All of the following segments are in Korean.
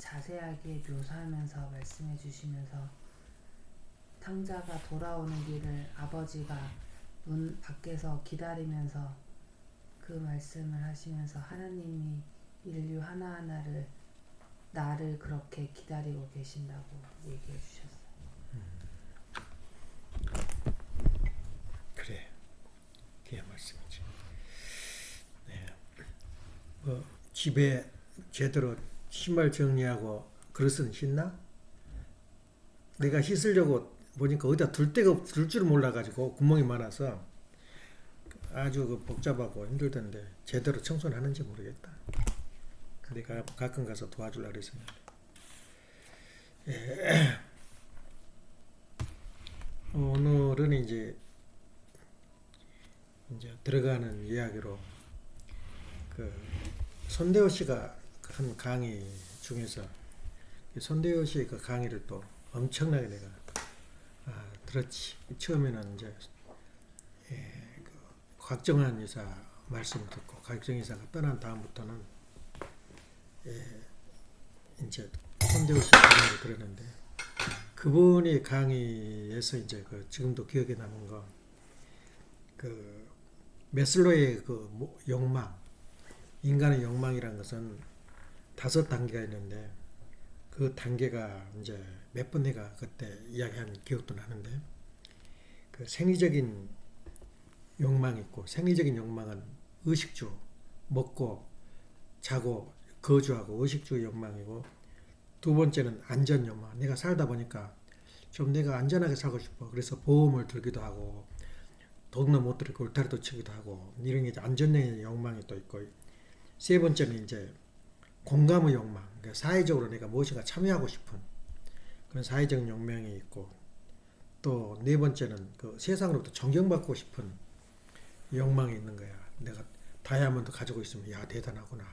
자세하게 묘사하면서 말씀해 주시면서 탕자가 돌아오는 길을 아버지가 문 밖에서 기다리면서 그 말씀을 하시면서 하나님이 인류 하나하나를 나를 그렇게 기다리고 계신다고 얘기해 주셨어요. 그래, 그게 말씀이지. 네. 집에 제대로 신발 정리하고 그릇은 씻나? 내가 씻으려고 보니까 어디다 둘 데가 둘 줄 몰라가지고 구멍이 많아서 아주 복잡하고 힘들던데 제대로 청소는 하는지 모르겠다. 내가 가끔 가서 도와주려고 그랬었는데. 오늘은 이제 들어가는 이야기로 그 손대호 씨가 한 강의 중에서 손대호 씨의 그 강의를 또 엄청나게 내가 들었지. 처음에는 이제 그 곽정환 이사 말씀을 듣고 곽정환 이사가 떠난 다음부터는 이제 손대호 씨 강의를 들었는데 그분이 강의에서 이제 그 지금도 기억에 남은 거 그 메슬로의 그 욕망, 인간의 욕망이라는 것은 5단계가 있는데 그 단계가 이제 몇 번 내가 그때 이야기한 기억도 나는데 그 생리적인 욕망이 있고 생리적인 욕망은 의식주, 먹고 자고 거주하고 의식주 욕망이고 두 번째는 안전 욕망. 내가 살다 보니까 좀 내가 안전하게 살고 싶어. 그래서 보험을 들기도 하고 도둑놈 못 들고 울타리도 치기도 하고 이런 게 이제 안전의 욕망이 또 있고 세 번째는 이제 공감의 욕망. 그러니까 사회적으로 내가 무엇인가 참여하고 싶은 그런 사회적 욕망이 있고 또 네 번째는 그 세상으로부터 존경받고 싶은 욕망이 있는 거야. 내가 다이아몬드 가지고 있으면 야 대단하구나.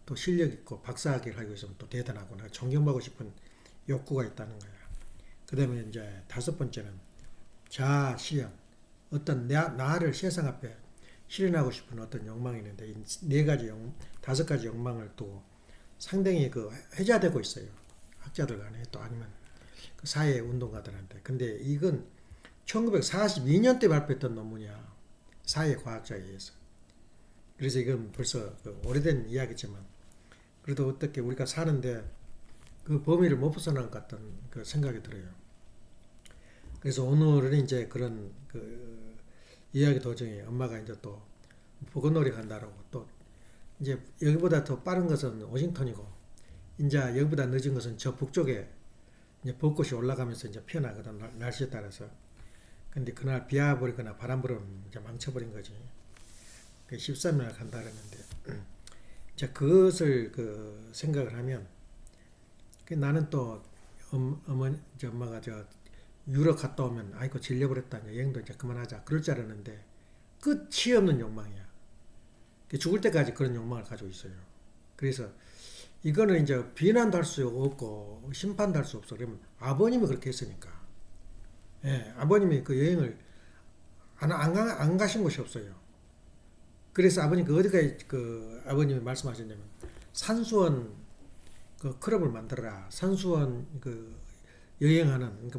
또 실력 있고 박사학위를 하고 있으면 또 대단하구나. 존경받고 싶은 욕구가 있다는 거야. 그 다음에 이제 5번째는 자아 실현. 어떤 나를 세상 앞에 실현하고 싶은 어떤 욕망이 있는데 이 5가지 욕망을 또 상당히 그 회자되고 있어요. 학자들 간에 또 아니면 그 사회 운동가들한테. 근데 이건 1942년대 발표했던 논문이야. 사회과학자에 의해서. 그래서 이건 벌써 그 오래된 이야기지만 그래도 어떻게 우리가 사는데 그 범위를 못 벗어난 것 같은 그 생각이 들어요. 그래서 오늘은 이제 그런 그 이야기 도중에 엄마가 이제 또 보건놀이 간다라고 또 이제 여기보다 더 빠른 것은 워싱턴이고 이제 여기보다 늦은 것은 저 북쪽에 이제 벚꽃이 올라가면서 이제 피어나거든 날씨에 따라서. 근데 그날 비 와버리거나 바람 불으면 이제 망쳐버린 거지. 13일 간다 그랬는데 이제 그것을 그 생각을 하면 나는 또 어머니 이제 엄마가 저 유럽 갔다 오면 아이고 질려버렸다 여행도 이제 그만하자 그럴 줄 알았는데 끝이 없는 욕망이야. 죽을 때까지 그런 욕망을 가지고 있어요. 그래서 이거는 이제 비난도 할 수 없고 심판도 할 수 없어. 그러면 아버님이 그렇게 했으니까. 예, 아버님이 그 여행을 안 가신 곳이 없어요. 그래서 아버님 그 어디까지 그 아버님이 말씀하셨냐면 산수원 그 클럽을 만들어라. 산수원 그 여행하는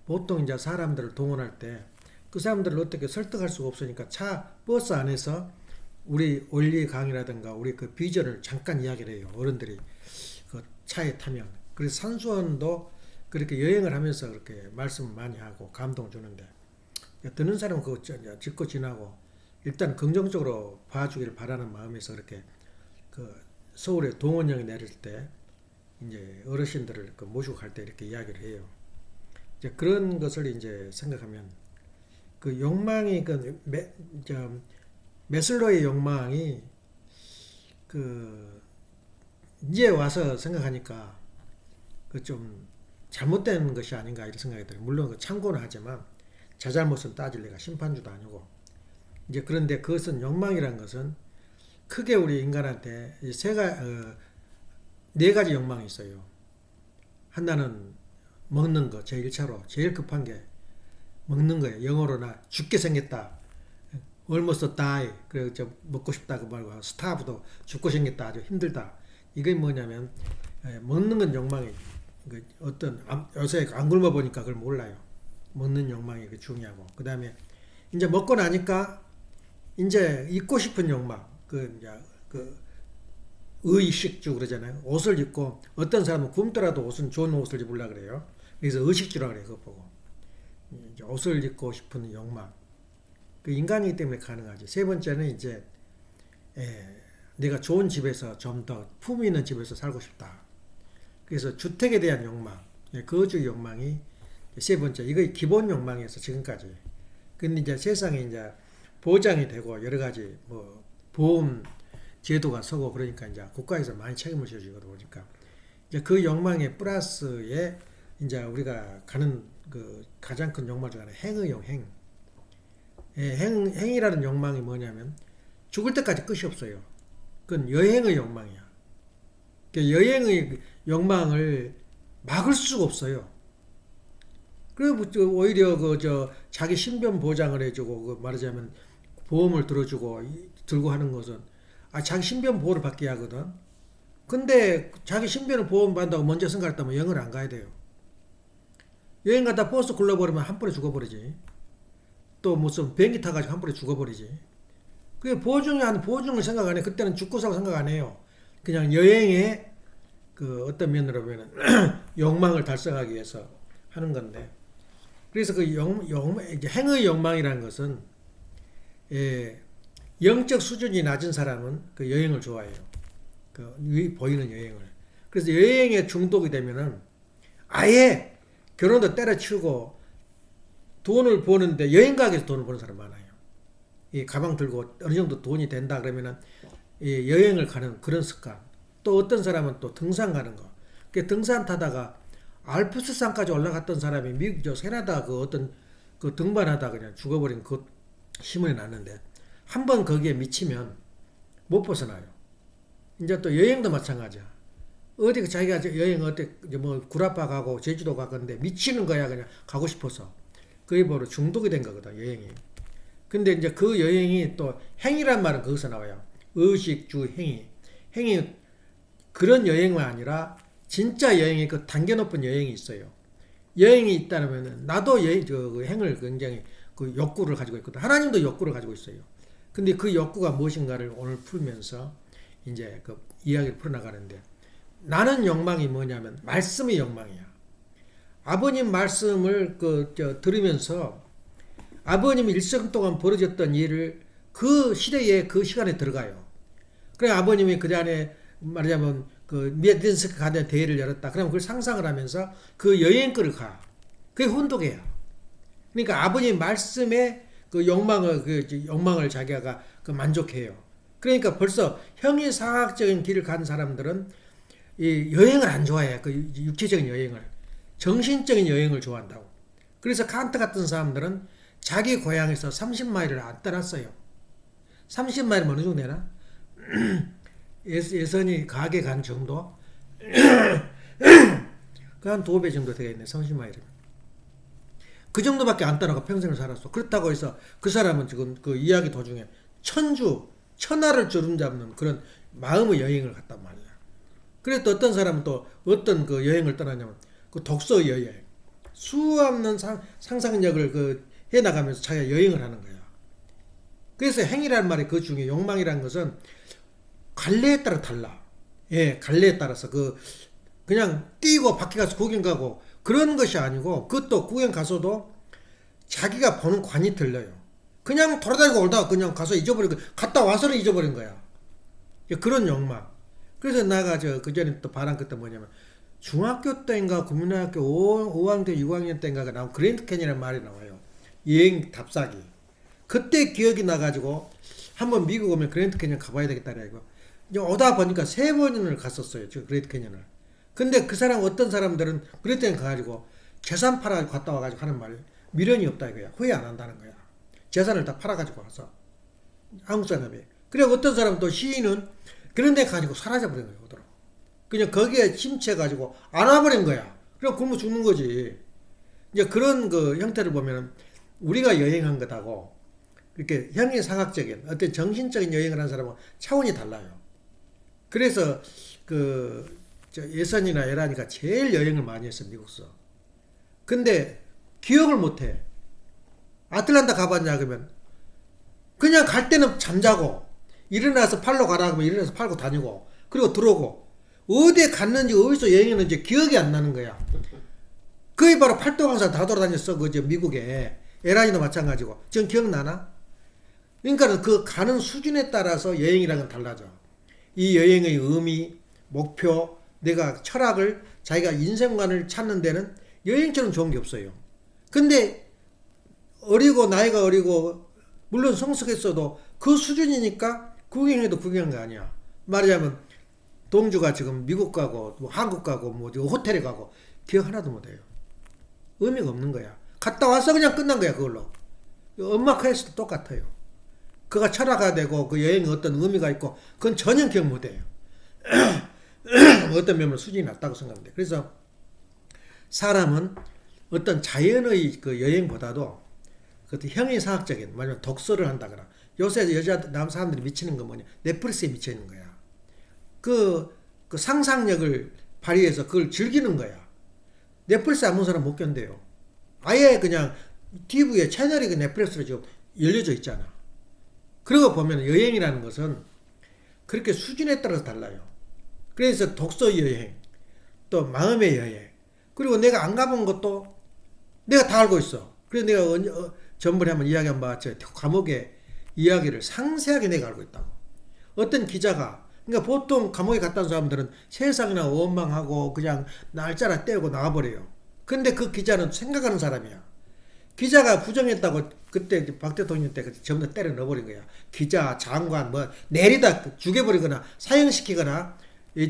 보통 이제 사람들을 동원할 때 그 사람들을 어떻게 설득할 수가 없으니까 버스 안에서 우리 원리 강의라든가 우리 그 비전을 잠깐 이야기를 해요. 어른들이 그 차에 타면. 그래서 산수원도 그렇게 여행을 하면서 그렇게 말씀을 많이 하고 감동 주는데 듣는 사람은 그거 짚고 지나고 일단 긍정적으로 봐주기를 바라는 마음에서 그렇게 그 서울에 동원령이 내릴 때 이제 어르신들을 그 모시고 갈 때 이렇게 이야기를 해요. 이제 그런 것을 이제 생각하면 그 욕망이 그 메슬로의 욕망이 그 이제 와서 생각하니까 그 좀 잘못된 것이 아닌가 이런 생각이 들어요. 물론 그 참고는 하지만 자잘못은 따질 내가 심판주도 아니고 이제 그런데 그것은 욕망이라는 것은 크게 우리 인간한테 네 가지 욕망이 있어요. 하나는 먹는 거 제일 1차로 제일 급한 게 먹는 거예요. 영어로 나 죽게 생겼다. almost die. 그래서 먹고 싶다 그 말고 starve도 죽고 생겼다. 아주 힘들다. 이게 뭐냐면 먹는 건 욕망이 어떤 요새 안 굶어 보니까 그걸 몰라요. 먹는 욕망이 중요하고 그 다음에 이제 먹고 나니까 이제 입고 싶은 욕망 이제 의식주 그러잖아요. 옷을 입고 어떤 사람은 굶더라도 옷은 좋은 옷을 입으려고 그래요. 그래서 의식주라 그래요. 그거 보고 이제 옷을 입고 싶은 욕망 그 인간이기 때문에 가능하지. 세 번째는 이제 내가 좋은 집에서 좀 더 품위 있는 집에서 살고 싶다. 그래서 주택에 대한 욕망, 거주 욕망이 세 번째. 이거 기본 욕망에서 지금까지. 근데 이제 세상에 이제 보장이 되고 여러 가지 뭐 보험 제도가 서고 그러니까 이제 국가에서 많이 책임을 져주거든 보니까 이제 그 욕망에 플러스에 이제 우리가 가는 그 가장 큰 욕망 중 하나 행의용 행. 행이라는 욕망이 뭐냐면 죽을 때까지 끝이 없어요. 그건 여행의 욕망이야. 그러니까 여행의 욕망을 막을 수가 없어요. 그리고 오히려 자기 신변 보장을 해주고 말하자면 보험을 들어주고 들고 하는 것은 자기 신변 보호를 받게 하거든. 근데 자기 신변을 보호받는다고 먼저 생각했다면 여행을 안 가야 돼요. 여행 가다 버스 굴러버리면 한 번에 죽어버리지. 또 무슨 비행기 타가지고 한 번에 죽어버리지. 그게 보증을 생각 안 해. 그때는 죽고 사고 생각 안 해요. 그냥 여행의 그 어떤 면으로 보면 욕망을 달성하기 위해서 하는 건데. 그래서 그 이제 행의 욕망이라는 것은 영적 수준이 낮은 사람은 그 여행을 좋아해요. 그 보이는 여행을. 그래서 여행에 중독이 되면은 아예 결혼도 때려치우고 돈을 버는데 여행 가기 위해서 돈을 버는 사람 많아요. 이 가방 들고 어느 정도 돈이 된다 그러면은 이 여행을 가는 그런 습관. 또 어떤 사람은 또 등산 가는 거. 그 등산 타다가 알프스산까지 올라갔던 사람이 미국 저 캐나다 그 어떤 그 등반하다 그냥 죽어버린 그 신문이 났는데 한 번 거기에 미치면 못 벗어나요. 이제 또 여행도 마찬가지야. 어디 자기가 여행 어디 뭐 구라파 가고 제주도 가건데 미치는 거야 그냥 가고 싶어서. 그게 바로 중독이 된 거거든 여행이. 근데 이제 그 여행이 또 행위란 말은 거기서 나와요. 의식주 행위. 행위 그런 여행만 아니라 진짜 여행이 그 단계 높은 여행이 있어요. 여행이 있다면 나도 그 행을 굉장히 그 욕구를 가지고 있거든. 하나님도 욕구를 가지고 있어요. 근데 그 욕구가 무엇인가를 오늘 풀면서 이제 그 이야기를 풀어나가는데 나는 욕망이 뭐냐면 말씀의 욕망이야. 아버님 말씀을 들으면서 아버님이 일생 동안 벌어졌던 일을 그 시대에 그 시간에 들어가요. 그래 아버님이 그 안에 말하자면 그 미드인스크 가든 대회를 열었다. 그러면 그걸 상상을 하면서 그 여행거를 가. 그게 혼독이야. 그러니까 아버님 말씀에 그 욕망을 자기가 그 만족해요. 그러니까 벌써 형이상학적인 길을 간 사람들은 이 여행을 안 좋아해. 그 육체적인 여행을. 정신적인 여행을 좋아한다고. 그래서 칸트 같은 사람들은 자기 고향에서 30마일을 안 떠났어요. 30마일이면 어느 정도 되나? 예선이 가게 간 정도? 그 한 2배 정도 되겠네. 30마일이면. 그 정도밖에 안 떠나고 평생을 살았어. 그렇다고 해서 그 사람은 지금 그 이야기 도중에 천하를 주름잡는 그런 마음의 여행을 갔단 말이야. 그래서 또 어떤 사람은 또 어떤 그 여행을 떠나냐면 그 독서 여행. 수없는 상상력을 해나가면서 자기가 여행을 하는 거야. 그래서 행위라는 말이 그 중에 욕망이라는 것은 갈래에 따라 달라. 갈래에 따라서 그냥 뛰고 밖에 가서 구경 가고 그런 것이 아니고 그것도 구경 가서도 자기가 보는 관이 틀려요. 그냥 돌아다니고 오다가 그냥 가서 잊어버리고 갔다 와서는 잊어버린 거야. 그런 욕망. 그래서 나가 그 전에 또 바란 것도 뭐냐면 중학교 때인가 국민학교 5학년 6학년 때인가 나온 그랜드 캐니언이라는 말이 나와요. 여행 답사기. 그때 기억이 나가지고 한번 미국 오면 그랜드 캐니언 가봐야 되겠다 이거. 이제 오다 보니까 3번을 갔었어요. 저 그랜드 캐니언을. 근데 그 사람 어떤 사람들은 그랜드 캐니언 가가지고 재산 팔아가지고 갔다 와가지고 하는 말이 미련이 없다 이거야. 후회 안 한다는 거야. 재산을 다 팔아가지고 와서 한국 사람이. 그래 어떤 사람 또 시인은 그런 데 가지고 사라져버린 거예요. 그냥 거기에 침체해가지고 안 와버린 거야. 그래 굶어 죽는 거지. 이제 그런 그 형태를 보면 우리가 여행한 것하고 이렇게 형이상학적인 어떤 정신적인 여행을 한 사람은 차원이 달라요. 그래서 그 저 예선이나 에란이가 제일 여행을 많이 했어 미국서. 근데 기억을 못해. 아틀란타 가봤냐 그러면 그냥 갈 때는 잠자고 일어나서 팔로 가라 그러면 일어나서 팔고 다니고 그리고 들어오고 어디에 갔는지 어디서 여행했는지 기억이 안 나는 거야. 그게 바로 팔도강산 다 돌아다녔어. 그저 미국에 에란이도 마찬가지고. 지금 기억나나? 그러니까 그 가는 수준에 따라서 여행이랑은 달라져. 이 여행의 의미, 목표, 내가 철학을 자기가 인생관을 찾는 데는 여행처럼 좋은 게 없어요. 근데 어리고 나이가 어리고 물론 성숙했어도 그 수준이니까 구경해도 구경한 거 아니야. 말하자면 동주가 지금 미국 가고 뭐 한국 가고 뭐 호텔에 가고 기억 하나도 못해요. 의미가 없는 거야. 갔다 와서 그냥 끝난 거야 그걸로. 엄마 케이스도 똑같아요. 그가 철학화 되고 그 여행에 어떤 의미가 있고 그건 전혀 기억 못해요. 어떤 면으로 수준이 낮다고 생각합니다. 그래서 사람은 어떤 자연의 그 여행보다도 그 형이상학적인 말하자면 독서를 한다거나 요새 남 사람들이 미치는 건 뭐냐 넷플릭스에 미쳐 있는 거야. 그 상상력을 발휘해서 그걸 즐기는 거야. 넷플릭스 안 본 사람 못 견뎌요. 아예 그냥 TV에 채널이 그 넷플릭스로 지금 열려져 있잖아. 그러고 보면 여행이라는 것은 그렇게 수준에 따라서 달라요. 그래서 독서 여행, 또 마음의 여행, 그리고 내가 안 가본 것도 내가 다 알고 있어. 그래서 내가 전번에 한번 이야기한 바와 같이 감옥의 이야기를 상세하게 내가 알고 있다고. 어떤 기자가 그러니까 보통 감옥에 갔다 온 사람들은 세상이나 원망하고 그냥 날짜라 떼고 나와버려요. 근데 그 기자는 생각하는 사람이야. 기자가 부정했다고 그때 박 대통령 때 전부 다 때려 넣어버린 거야. 기자, 장관 뭐 내리다 죽여버리거나 사형시키거나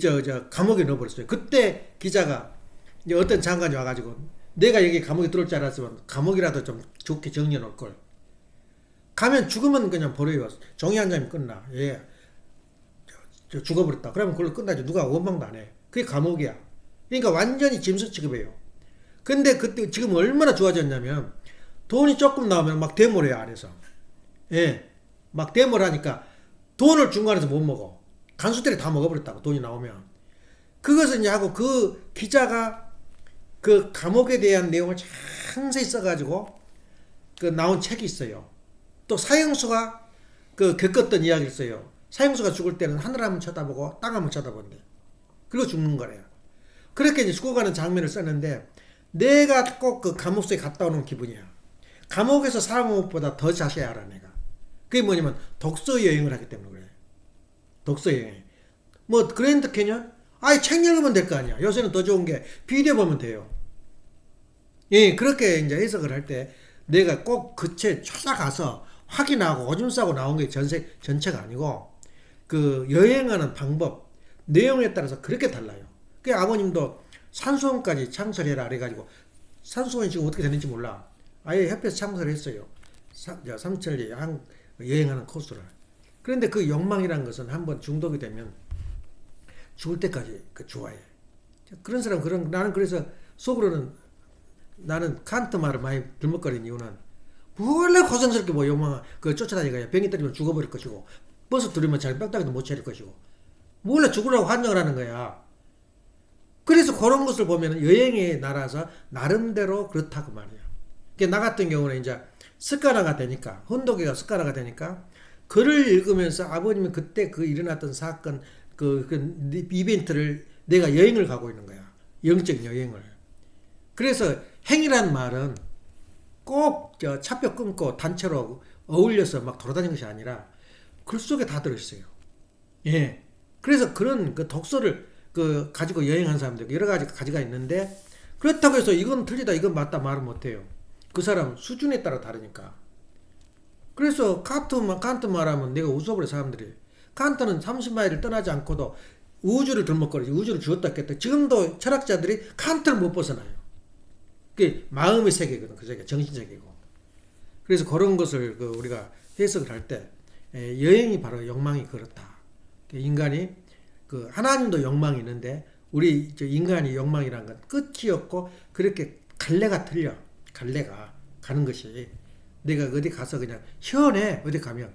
저 감옥에 넣어버렸어요. 그때 기자가 이제 어떤 장관이 와가지고 내가 여기 감옥에 들어올 줄 알았으면 감옥이라도 좀 좋게 정리해 놓을 걸. 가면 죽으면 그냥 버려요. 종이 한 장이 끝나. 예. 죽어버렸다. 그러면 그걸로 끝나지. 누가 원망도 안 해. 그게 감옥이야. 그러니까 완전히 짐승 취급해요. 근데 그때 지금 얼마나 좋아졌냐면 돈이 조금 나오면 막 데모를 해요, 안에서. 예. 막 데모를 하니까 돈을 중간에서 못 먹어. 간수들이 다 먹어버렸다고, 돈이 나오면. 그것을 이제 하고 그 기자가 그 감옥에 대한 내용을 상세히 써가지고 그 나온 책이 있어요. 또 사형수가 그 겪었던 이야기를 써요. 사형수가 죽을 때는 하늘 한번 쳐다보고 땅 한번 쳐다본대. 그리고 죽는 거래요. 그렇게 이제 죽어가는 장면을 썼는데 내가 꼭 그 감옥 속에 갔다 오는 기분이야. 감옥에서 사는 것보다 더 자세히 알아 내가. 그게 뭐냐면 독서 여행을 하기 때문에 그래. 독서 여행. 뭐 그랜드 캐년? 아이 책 읽으면 될 거 아니야. 요새는 더 좋은 게 비디오 보면 돼요. 예, 그렇게 이제 해석을 할 때 내가 꼭 그 책 찾아가서 확인하고 오줌 싸고 나온 게 전체가 아니고 그 여행하는 방법, 내용에 따라서 그렇게 달라요. 그 아버님도 산수원까지 창설해라 그래가지고 산수원이 지금 어떻게 됐는지 몰라. 아예 협회에서 창설을 했어요. 삼천리 여행하는 코스를. 그런데 그 욕망이라는 것은 한번 중독이 되면 죽을 때까지 그 좋아해. 그런 사람 나는 그래서 속으로는 나는 칸트 말을 많이 들먹거리는 이유는 원래 고생스럽게 뭐 욕망 그 쫓아다니거야. 병이 때리면 죽어버릴 것이고 버스 들으면 잘 빽딱이도 못 차릴 것이고 몰래 죽으라고 환영을 하는 거야. 그래서 그런 것을 보면 여행의 나라서 나름대로 그렇다고 말이야. 나 같은 경우는 이제 습관화가 되니까 혼독이가 습관화가 되니까 글을 읽으면서 아버님이 그때 그 일어났던 사건 그 이벤트를 내가 여행을 가고 있는 거야. 영적 여행을. 그래서 행이란 말은 꼭 저 차표 끊고 단체로 어울려서 막 돌아다니는 것이 아니라 글 속에 다 들어있어요. 예. 그래서 그런 그 독서를 그 가지고 여행한 사람들 여러 가지 가지가 있는데 그렇다고 해서 이건 틀리다 이건 맞다 말은 못해요. 그 사람 수준에 따라 다르니까. 그래서 칸트 말하면 내가 웃어버려 사람들이. 칸트는 30마일을 떠나지 않고도 우주를 들먹거리지. 우주를 주었다 했다. 지금도 철학자들이 칸트를 못 벗어나요. 그게 마음의 세계거든. 그 세계 정신 세계고. 그래서 그런 것을 그 우리가 해석을 할 때 여행이 바로 욕망이 그렇다. 인간이 그 하나님도 욕망이 있는데 우리 인간이 욕망이란 건 끝이 없고 그렇게 갈래가 틀려. 갈래가 가는 것이 내가 어디 가서 그냥 시원해. 어디 가면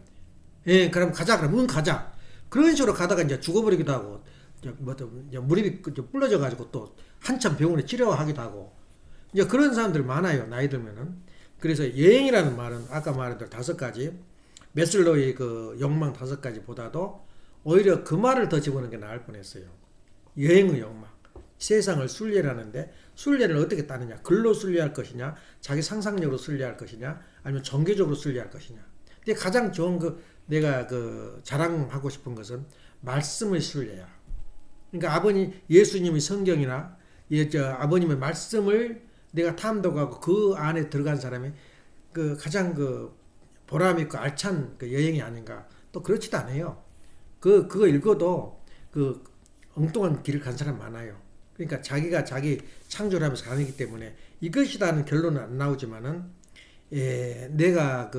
예 그럼 가자. 그럼 가자. 그런 식으로 가다가 이제 죽어버리기도 하고 무릎이 부러져 가지고 또 한참 병원에 치료하기도 하고 이제 그런 사람들 많아요. 나이 들면은. 그래서 여행이라는 말은 아까 말했던 5가지 메슬로의 그 욕망 5가지보다도 오히려 그 말을 더 집어넣는 게 나을 뻔했어요. 여행의 욕망. 세상을 순례라는데 순례를 어떻게 따느냐? 글로 순례할 것이냐? 자기 상상력으로 순례할 것이냐? 아니면 종교적으로 순례할 것이냐? 근데 가장 좋은 내가 자랑하고 싶은 것은 말씀의 순례야. 그러니까 예수님의 성경이나 아버님의 말씀을 내가 탐독하고 그 안에 들어간 사람이 가장 보람 있고 알찬 여행이 아닌가. 또 그렇지도 않아요. 그거 읽어도 엉뚱한 길을 간 사람 많아요. 그러니까 자기가 자기 창조를 하면서 가는기 때문에 이것이다는 결론은 안 나오지만은 내가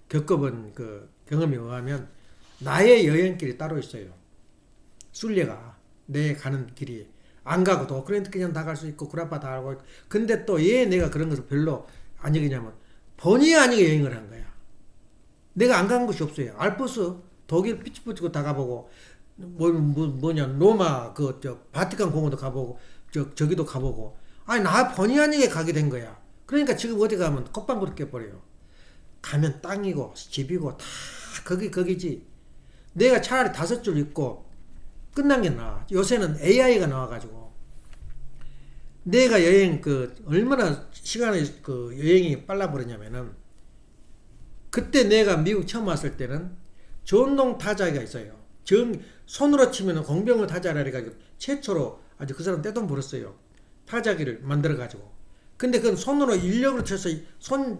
겪어본 경험에 의하면 나의 여행길이 따로 있어요. 순례가 내 가는 길이 안 가고도 그런데 그냥 다 갈 수 있고 구라파 다 알고 근데 또 내가 그런 것을 별로 안 여기냐면 본의 아니게 여행을 한 거야. 내가 안 간 곳이 없어요. 알프스 독일 피츠부르크 다 가보고 뭐냐 로마 바티칸 공원도 가보고 저기도 가보고 아니 나 본의 아니게 가게 된 거야. 그러니까 지금 어디 가면 콧방구를 껴버려요. 가면 땅이고 집이고 다 거기지. 내가 차라리 5줄 읽고 끝난 게 나아. 요새는 AI가 나와가지고 내가 여행 얼마나 시간이 여행이 빨라 버리냐면은 그때 내가 미국 처음 왔을 때는 전동 타자기가 있어요. 손으로 치면 공병을 타자라 해가지고 최초로 아주 그 사람 떼돈 벌었어요. 타자기를 만들어가지고. 근데 그건 손으로 인력으로 쳐서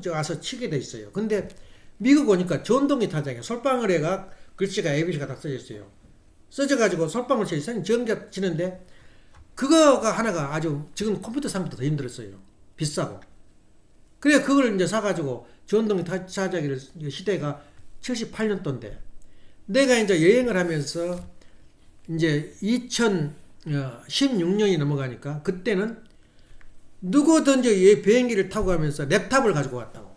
와서 치게 돼 있어요. 근데 미국 오니까 전동이 타자기야. 솔방울 해가 글씨가 ABC가 다 써져 있어요. 써져가지고 솔방울 쳐서 전기가 치는데 그거가 하나가 아주 지금 컴퓨터 상보다 더 힘들었어요. 비싸고. 그래 그걸 이제 사가지고 전동 타자기를 시대가 78년도인데 내가 이제 여행을 하면서 이제 2016년이 넘어가니까 그때는 누구든지 비행기를 타고 가면서 랩탑을 가지고 갔다고.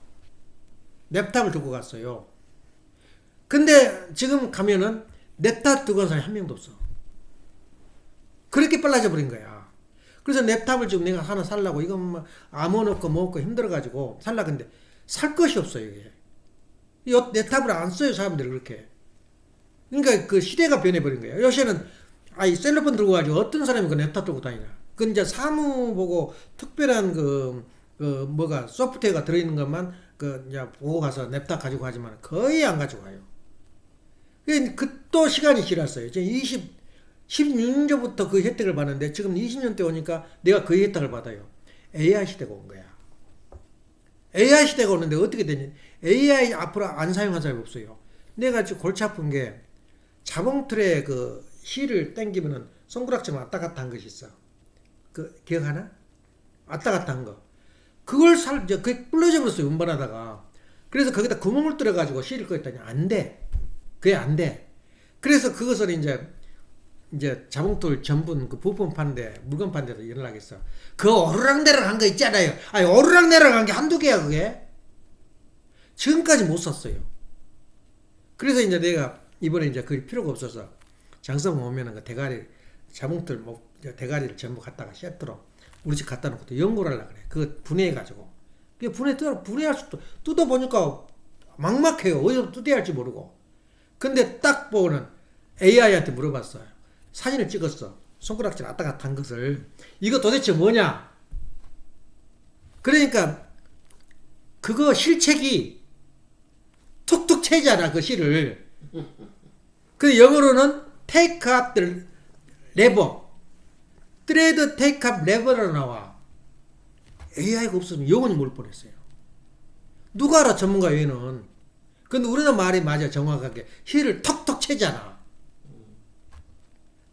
랩탑을 들고 갔어요. 근데 지금 가면은 랩탑 두고 간 사람이 한 명도 없어. 그렇게 빨라져 버린 거야. 그래서 랩탑을 지금 내가 하나 살라고 이건 뭐 암호 넣고 뭐 넣고 힘들어가지고 살라고 했는데 살 것이 없어요. 이게. 랩탑을 안 써요. 사람들이 그렇게. 그러니까 그 시대가 변해버린 거예요. 요새는 셀러폰 들고 가지고 어떤 사람이 랩탑 들고 다니나. 그 이제 사무 보고 특별한 뭐가 소프트웨어가 들어있는 것만 이제 보고 가서 랩탑 가지고 가지만 거의 안 가지고 가요. 또 시간이 지났어요. 지금 16년부터 그 혜택을 받는데 지금 20년대 오니까 내가 그 혜택을 받아요. AI 시대가 온 거야. AI 시대가 오는데 어떻게 되냐. AI 앞으로 안 사용한 사람이 없어요. 내가 지금 골치 아픈 게 자봉틀에 힐을 당기면은 손가락처럼 왔다 갔다 한 것이 있어. 기억하나? 왔다 갔다 한 거. 그게 불러져 버렸어요. 운반하다가. 그래서 거기다 구멍을 뚫어가지고 실을 거였더니 안 돼. 그게 안 돼. 그래서 그것을 이제 자봉틀 전분 부품 파는데 물건 파는 데서 연락했어. 그 오르락내락 한 거 있잖아요. 오르락내락 한 게 한두 개야 그게. 지금까지 못 샀어요. 그래서 이제 내가 이번에 이제 그게 필요가 없어서 장성 오면은 자봉틀 대가리를 전부 갖다가 세트로 우리 집 갖다 놓고 또 연구를 하려고 그래. 그거 분해해가지고. 분해할 수도 뜯어보니까 막막해요. 어디서 뜯어야 할지 모르고. 근데 딱 보고는 AI한테 물어봤어요. 사진을 찍었어. 손가락질 왔다 갔다 한 것을. 이거 도대체 뭐냐? 그러니까 그거 실책이 툭툭 채잖아. 그 실을. 그 영어로는 take up the lever. thread take up lever로 나와. AI가 없으면 영원히 몰 뻔했어요. 누가 알아 전문가 외에는. 근데 우리나라 말이 맞아. 정확하게 힐을 턱턱 채잖아.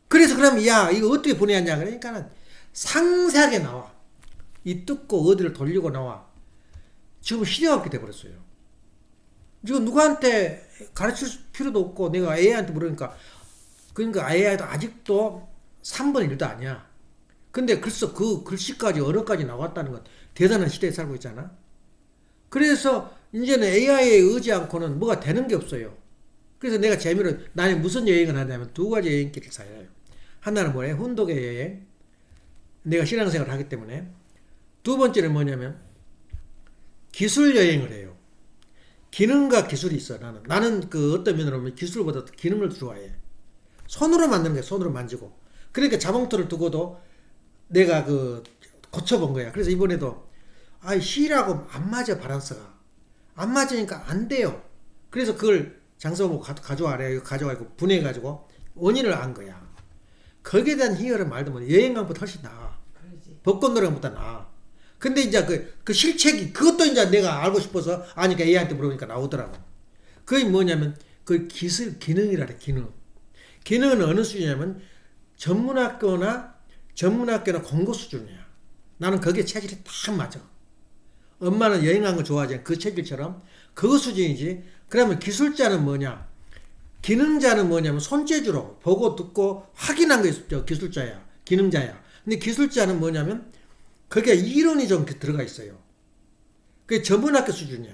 그래서 그러면 야 이거 어떻게 보내야 그러니까는 상세하게 나와. 이 뜯고 어디를 돌리고 나와. 지금 시대가 없게 돼버렸어요. 지금 누구한테 가르칠 필요도 없고 내가 AI한테 물으니까 그러니까 AI도 아직도 3번 1도 아니야. 근데 글쎄 그 글씨까지 언어까지 나왔다는 건 대단한 시대에 살고 있잖아. 그래서 이제는 AI에 의지 않고는 뭐가 되는 게 없어요. 그래서 내가 재미로 나는 무슨 여행을 하냐면 2가지 여행길을 사요. 하나는 뭐예요? 훈독의 여행. 내가 신앙생활을 하기 때문에. 두 번째는 뭐냐면 기술 여행을 해요. 기능과 기술이 있어. 나는 그 어떤 면으로 보면 기술보다 기능을 좋아해. 손으로 만드는 게 손으로 만지고. 그러니까 자봉틀을 두고도 내가 그 고쳐본 거야. 그래서 이번에도 실하고 안 맞아, 밸런스가. 안 맞으니까 안 돼요. 그래서 그걸 장사보고 가져와래. 가져와고 분해가지고 원인을 안 거야. 거기에 대한 희열은 말도 못해. 여행강보다 훨씬 나아. 그러지. 벚꽃 노래보다 나아. 근데 이제 그 실책이, 그것도 이제 내가 알고 싶어서 아니까 얘한테 물어보니까 나오더라고. 그게 뭐냐면 그 기능이라 그래, 기능. 기능은 어느 수준이냐면 전문학교나 공고 수준이야. 나는 거기에 체질이 딱 맞아. 엄마는 여행하는 거 좋아하지. 그 체질처럼 그거 수준이지. 그러면 기술자는 뭐냐? 기능자는 뭐냐면 손재주로 보고 듣고 확인한 게 기술자야. 기능자야. 근데 기술자는 뭐냐면 거기에 이론이 좀 들어가 있어요. 그게 전문학교 수준이야.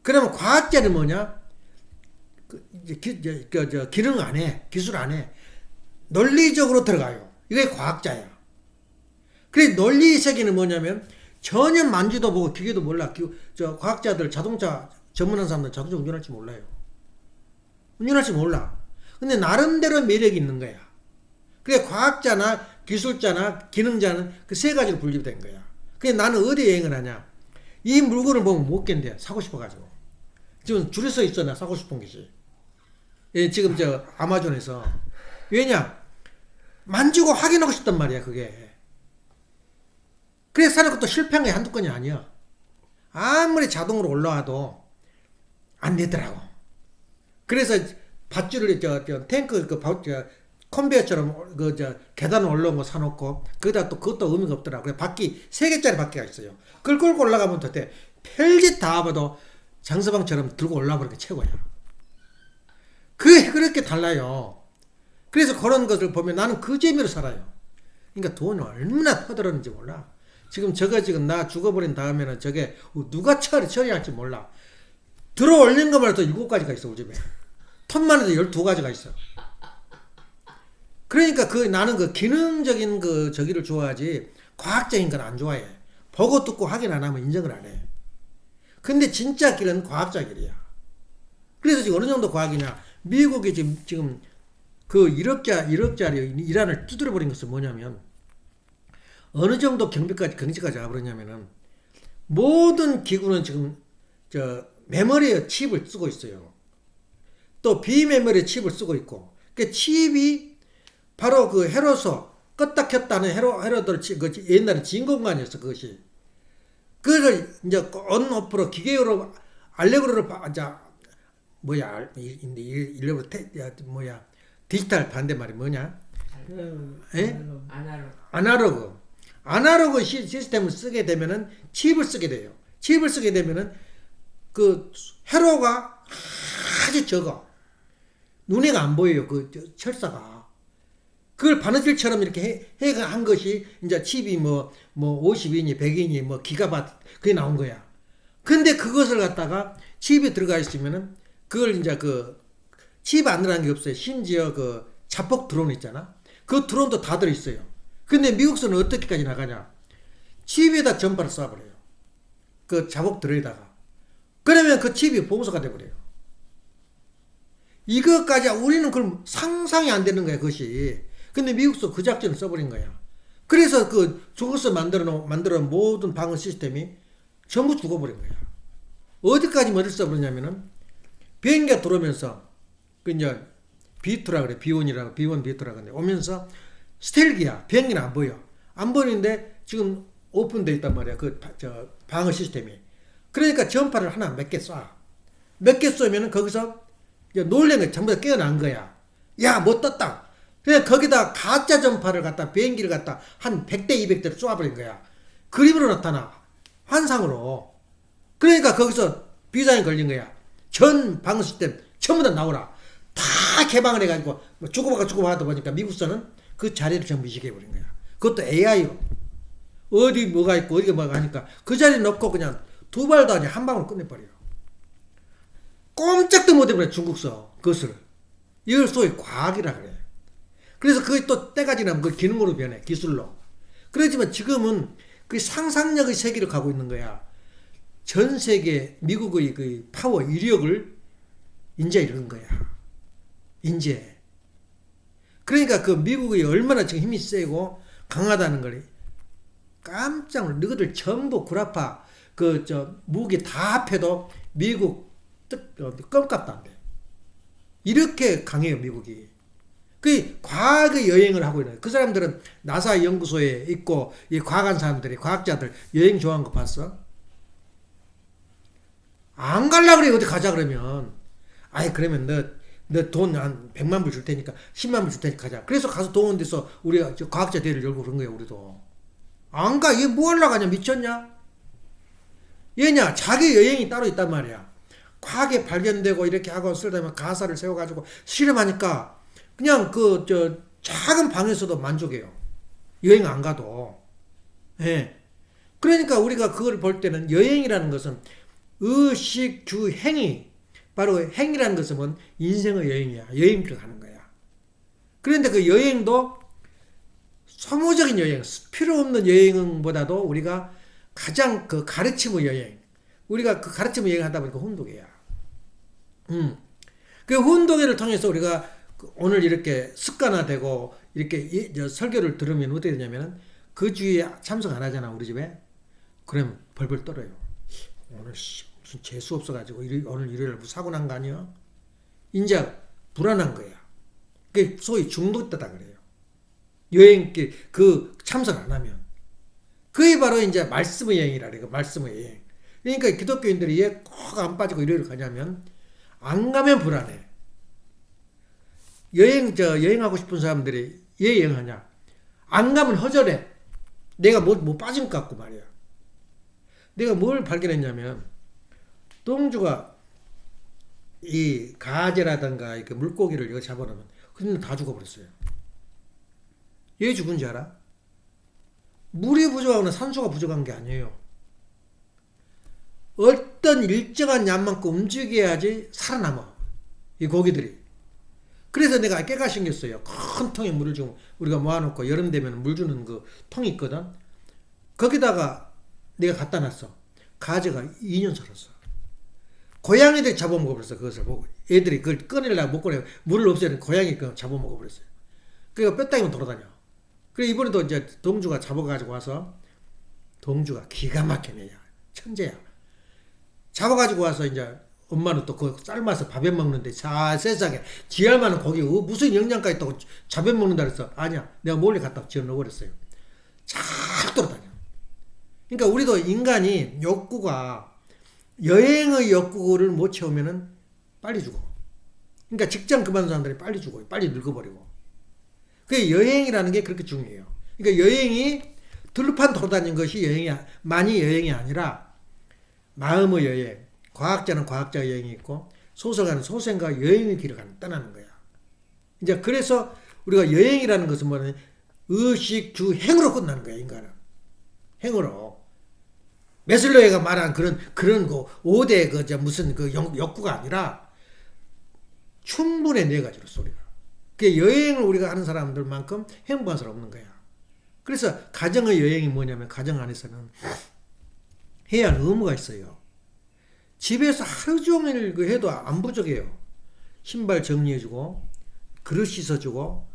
그러면 과학자는 뭐냐? 기능 안 해. 기술 안 해. 논리적으로 들어가요. 이게 과학자야. 그래, 논리 세계는 뭐냐면 전혀 만지도 보고 기계도 몰라. 과학자들 자동차 전문한 사람들 자동차 운전할 줄 몰라요. 운전할 줄 몰라. 근데 나름대로 매력이 있는 거야. 그래, 과학자나 기술자나 기능자는 그 세 가지로 분류된 거야. 그래, 나는 어디 여행을 하냐? 이 물건을 보면 못 견뎌. 사고 싶어가지고. 지금 줄에 서 있어. 나 사고 싶은 것이. 예, 지금 아마존에서. 왜냐? 만지고 확인하고 싶단 말이야, 그게. 그래서 사는 것도 실패한 게 한두 건이 아니야. 아무리 자동으로 올라와도 안 되더라고. 그래서 밧줄을 탱크 컨베이어처럼 계단을 올라온 거 사놓고 거기다 또 그것도 의미가 없더라고. 그래, 바퀴 3개짜리 바퀴가 있어요. 그걸 끌고 올라가면 돼. 별짓 다 봐도 장서방처럼 들고 올라버리는 게 최고야. 그렇게 달라요. 그래서 그런 것을 보면 나는 그 재미로 살아요. 그러니까 돈을 얼마나 허들었는지 몰라. 지금 나 죽어버린 다음에는 저게 누가 처리할지 몰라. 들어 올린 것만 해도 7가지가 있어, 우리 집에. 턴만 해도 12가지가 있어. 그러니까 나는 그 기능적인 저기를 좋아하지, 과학적인 건 안 좋아해. 보고 듣고 확인 안 하면 인정을 안 해. 근데 진짜 길은 과학자 길이야. 그래서 지금 어느 정도 과학이냐. 미국이 지금 그 1억짜리 이란을 두드려버린 것은 뭐냐면, 어느 정도 경제까지 가버렸냐면은, 모든 기구는 지금, 메모리에 칩을 쓰고 있어요. 또 비메모리에 칩을 쓰고 있고, 그 칩이 바로 그 회로소, 껐다 켰다는 회로들, 옛날에 진공관이었어, 그것이. 그걸 이제 온오프로 기계로, 알레그로로, 디지털 반대말이 뭐냐? 예? 아날로그 시스템을 쓰게 되면은 칩을 쓰게 돼요. 칩을 쓰게 되면은 그 회로가 아주 적어. 눈에가 안 보여요. 철사가. 그걸 바느질처럼 이렇게 한 것이 이제 칩이 50인이 100인이 기가바트 그게 나온 거야. 근데 그것을 갖다가 칩이 들어가 있으면은 그걸 이제 칩 안 들어간 게 없어요. 심지어 자폭 드론 있잖아. 그 드론도 다 들어있어요. 근데 미국서는 어떻게까지 나가냐? 칩에다 전파를 쏴버려요. 그 자폭 드론에다가. 그러면 그 칩이 봉쇄가 돼버려요. 이것까지 우리는 그럼 상상이 안 되는 거야, 그것이. 근데 미국서 그 작전을 써버린 거야. 그래서 저것을 만들어 모든 방어 시스템이 전부 죽어버린 거야. 어디까지 뭐를 써버렸냐면은 비행기가 들어오면서 이제 B2라 그래. B1이라고 B1 B2라 그래. 오면서 스텔기야. 비행기는 안 보여. 안 보이는데 지금 오픈되어 있단 말이야. 방어 시스템이. 그러니까 전파를 하나 몇 개 쏴. 몇 개 쏘면은 거기서 놀란 거 전부 다 깨어난 거야. 야, 뭐 떴다. 그냥 거기다 가짜 전파를 갖다 비행기를 갖다 한 100대 200대를 쏘아버린 거야. 그림으로 나타나. 환상으로. 그러니까 거기서 비자에 걸린 거야. 전 방어 시스템 전부 다 나오라. 다 개방을 해가지고 주고받고 하다 보니까 미국서는 그 자리를 전부 이식해버린 거야. 그것도 AI로. 어디 뭐가 있고 어디가 뭐가 하니까 그 자리에 넣고 그냥 두 발도 아니야. 한 방으로 끝내버려요. 꼼짝도 못 해버려 중국서 그것을. 이걸 소위 과학이라 그래. 그래서 그게 또 때가 지나면 그 기능으로 변해. 기술로. 그렇지만 지금은 그 상상력의 세계를 가고 있는 거야. 전 세계 미국의 그 파워, 위력을 이제 이런 거야. 이제. 그러니까 그 미국이 얼마나 지금 힘이 세고 강하다는 걸 깜짝 놀라. 너희들 전부 구라파 무기 다 합해도 미국 껌값도 안 돼. 이렇게 강해요, 미국이. 그 과학의 여행을 하고 있는 거예요. 그 사람들은 나사 연구소에 있고 이 과학한 사람들이 과학자들 여행 좋아하는 거 봤어? 안 갈라 그래. 어디 가자 그러면. 아이 그러면 너 돈 한 100만 불 줄 테니까 10만 불 줄 테니까 가자. 그래서 가서 동원돼서 우리가 과학자 대회를 열고 그런 거예요. 우리도. 안 가. 얘 뭐 하려고 가냐. 미쳤냐? 얘냐. 자기 여행이 따로 있단 말이야. 과학에 발견되고 이렇게 하고 쓰다면 가사를 세워가지고 실험하니까 그냥 작은 방에서도 만족해요. 여행 안 가도. 예. 그러니까 우리가 그걸 볼 때는 여행이라는 것은 의식, 주, 행위. 바로 행위라는 것은 뭔 인생의 여행이야. 여행길을 가는 거야. 그런데 그 여행도 소모적인 여행, 필요 없는 여행보다도 우리가 가장 그 가르침의 여행. 우리가 그 가르침의 여행 하다 보니까 혼독이야. 그 혼독회를 통해서 우리가 오늘 이렇게 습관화되고 이렇게 설교를 들으면 어떻게 되냐면은 그 주에 참석 안 하잖아, 우리 집에. 그러면 벌벌 떨어요. 오늘 무슨 재수 없어가지고 오늘 일요일 무슨 사고 난 거 아니야? 이제 불안한 거야. 그게 소위 중독되다 그래요. 여행길 참석 안 하면. 그게 바로 이제 말씀의 여행이라 그래요. 말씀의 여행. 그러니까 기독교인들이 얘 꼭 안 빠지고 일요일 가냐면 안 가면 불안해. 여행하고 싶은 사람들이 왜 여행하냐? 안 가면 허전해. 내가 뭐 빠진 것 같고 말이야. 내가 뭘 발견했냐면, 동주가 이 가재라든가 이렇게 물고기를 이거 잡아놓으면, 그냥 다 죽어버렸어요. 왜 죽은지 알아? 물이 부족하거나 산소가 부족한 게 아니에요. 어떤 일정한 양만큼 움직여야지 살아남아. 이 고기들이. 그래서 내가 깨가 생겼어요. 큰 통에 물을 주고 우리가 모아놓고 여름 되면 물 주는 그 통이 있거든. 거기다가 내가 갖다 놨어. 가재가 2년 살았어. 고양이들이 잡아먹어버렸어. 그것을 보고. 애들이 그걸 꺼내려고 못 꺼내. 물을 없애는 고양이 잡아먹어버렸어요. 그러니까 뼈다귀만 돌아다녀. 그래 이번에도 이제 동주가 잡아가지고 와서, 동주가 기가 막히네. 천재야. 잡아가지고 와서 이제 엄마는 또 그거 삶아서 밥에 먹는데, 세상에 지할만한 고기 무슨 영양가 있다고 밥에 먹는다 그랬어. 아니야. 내가 몰래 갖다 지어 넣어버렸어요. 잘 돌아다녀. 그러니까 우리도 인간이 욕구가, 여행의 욕구를 못 채우면은 빨리 죽어. 그러니까 직장 그만둔 사람들이 빨리 죽어요. 빨리 늙어버리고. 그 여행이라는 게 그렇게 중요해요. 그러니까 여행이 들판 돌아다니는 것이 많이 여행이 아니라 마음의 여행. 과학자는 과학자의 여행이 있고, 소설가는 소생과 여행의 길을 떠나는 거야. 이제 그래서 우리가 여행이라는 것은 뭐냐면 의식, 주, 행으로 끝나는 거야, 인간은. 행으로. 메슬로이가 말한 그런 5대 무슨 욕구가 아니라 충분히 4가지로 소리가. 그 여행을 우리가 하는 사람들만큼 행복한 사람 없는 거야. 그래서 가정의 여행이 뭐냐면, 가정 안에서는 해야 할 의무가 있어요. 집에서 하루 종일 해도 안 부족해요. 신발 정리해주고, 그릇 씻어주고,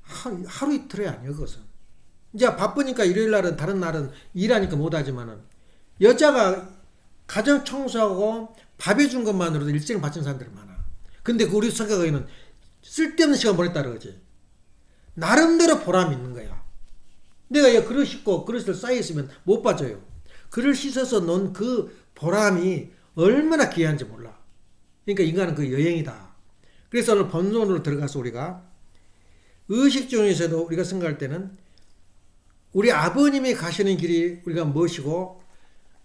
하루 이틀이 아니에요, 그것은. 이제 바쁘니까 일요일 날은, 다른 날은 일하니까 못하지만은, 여자가 가정 청소하고 밥 해준 것만으로도 일생을 바치는 사람들이 많아. 근데 우리 생각에는 쓸데없는 시간 보냈다 그러지. 나름대로 보람이 있는 거야. 내가 그릇 씻고 그릇을 쌓여있으면 못 빠져요. 그릇 씻어서 놓은 그 보람이 얼마나 귀한지 몰라. 그러니까 인간은 그 여행이다. 그래서 오늘 본론으로 들어가서 우리가 의식 중에서도 우리가 생각할 때는 우리 아버님이 가시는 길이 우리가 무엇이고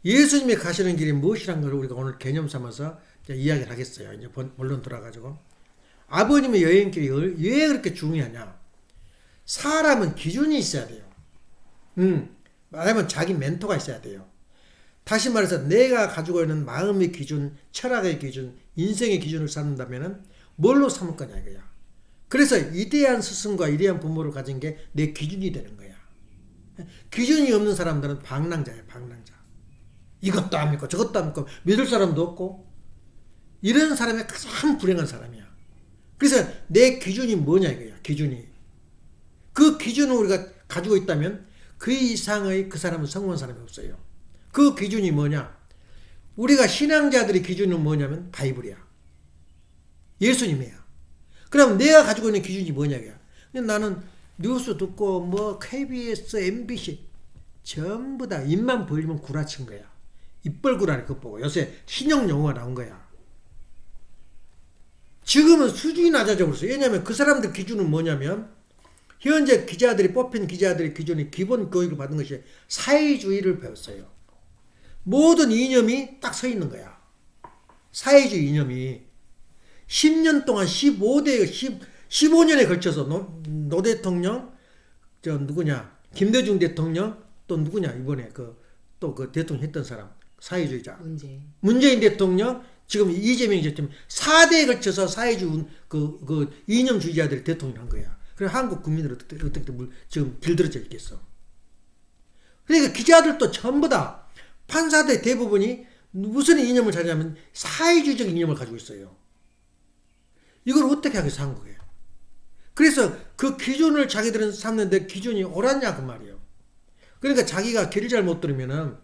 예수님이 가시는 길이 무엇이란 걸 우리가 오늘 개념 삼아서 이야기를 하겠어요. 이제 본론 돌아가지고. 아버님의 여행길이 왜 그렇게 중요하냐? 사람은 기준이 있어야 돼요. 말하면 자기 멘토가 있어야 돼요. 다시 말해서 내가 가지고 있는 마음의 기준, 철학의 기준, 인생의 기준을 삼는다면 뭘로 삼을 거냐 이거야. 그래서 이대한 스승과 이대한 부모를 가진 게 내 기준이 되는 거야. 기준이 없는 사람들은 방랑자예요. 방랑자. 이것도 안 믿고 저것도 안 믿고 믿을 사람도 없고 이런 사람이 가장 불행한 사람이야. 그래서 내 기준이 뭐냐 이거야. 기준이. 그 기준을 우리가 가지고 있다면 그 이상의 그 사람은 성공한 사람이 없어요. 그 기준이 뭐냐? 우리가 신앙자들의 기준은 뭐냐면 바이블이야. 예수님이야. 그럼 내가 가지고 있는 기준이 뭐냐 이거야. 나는 뉴스 듣고 뭐 KBS, MBC 전부 다 입만 벌리면 구라친 거야. 입벌구라를 그거 보고 요새 신형 용어가 나온 거야. 지금은 수준이 낮아져 버렸어. 왜냐하면 그 사람들 기준은 뭐냐면 현재 기자들이 뽑힌 기자들의 기준이 기본 교육을 받은 것이 사회주의를 배웠어요. 모든 이념이 딱 서 있는 거야. 사회주의 이념이 10년 동안 15년에 걸쳐서 노 대통령, 저 누구냐, 김대중 대통령, 또 누구냐 이번에 또 그 대통령 했던 사람 사회주의자 문재인 대통령, 지금 이재명 대통령 4대에 걸쳐서 사회주의 그 이념주의자들이 대통령 한 거야. 그래 한국 국민들 어떻게 지금 길들여져 있겠어. 그러니까 기자들도 전부 다 판사들 대부분이 무슨 이념을 가지냐면 사회주의적 이념을 가지고 있어요. 이걸 어떻게 하겠어 한국에. 그래서 그 기준을 자기들은 삼는데 기준이 옳았냐 그 말이에요. 그러니까 자기가 길을 잘못 들으면은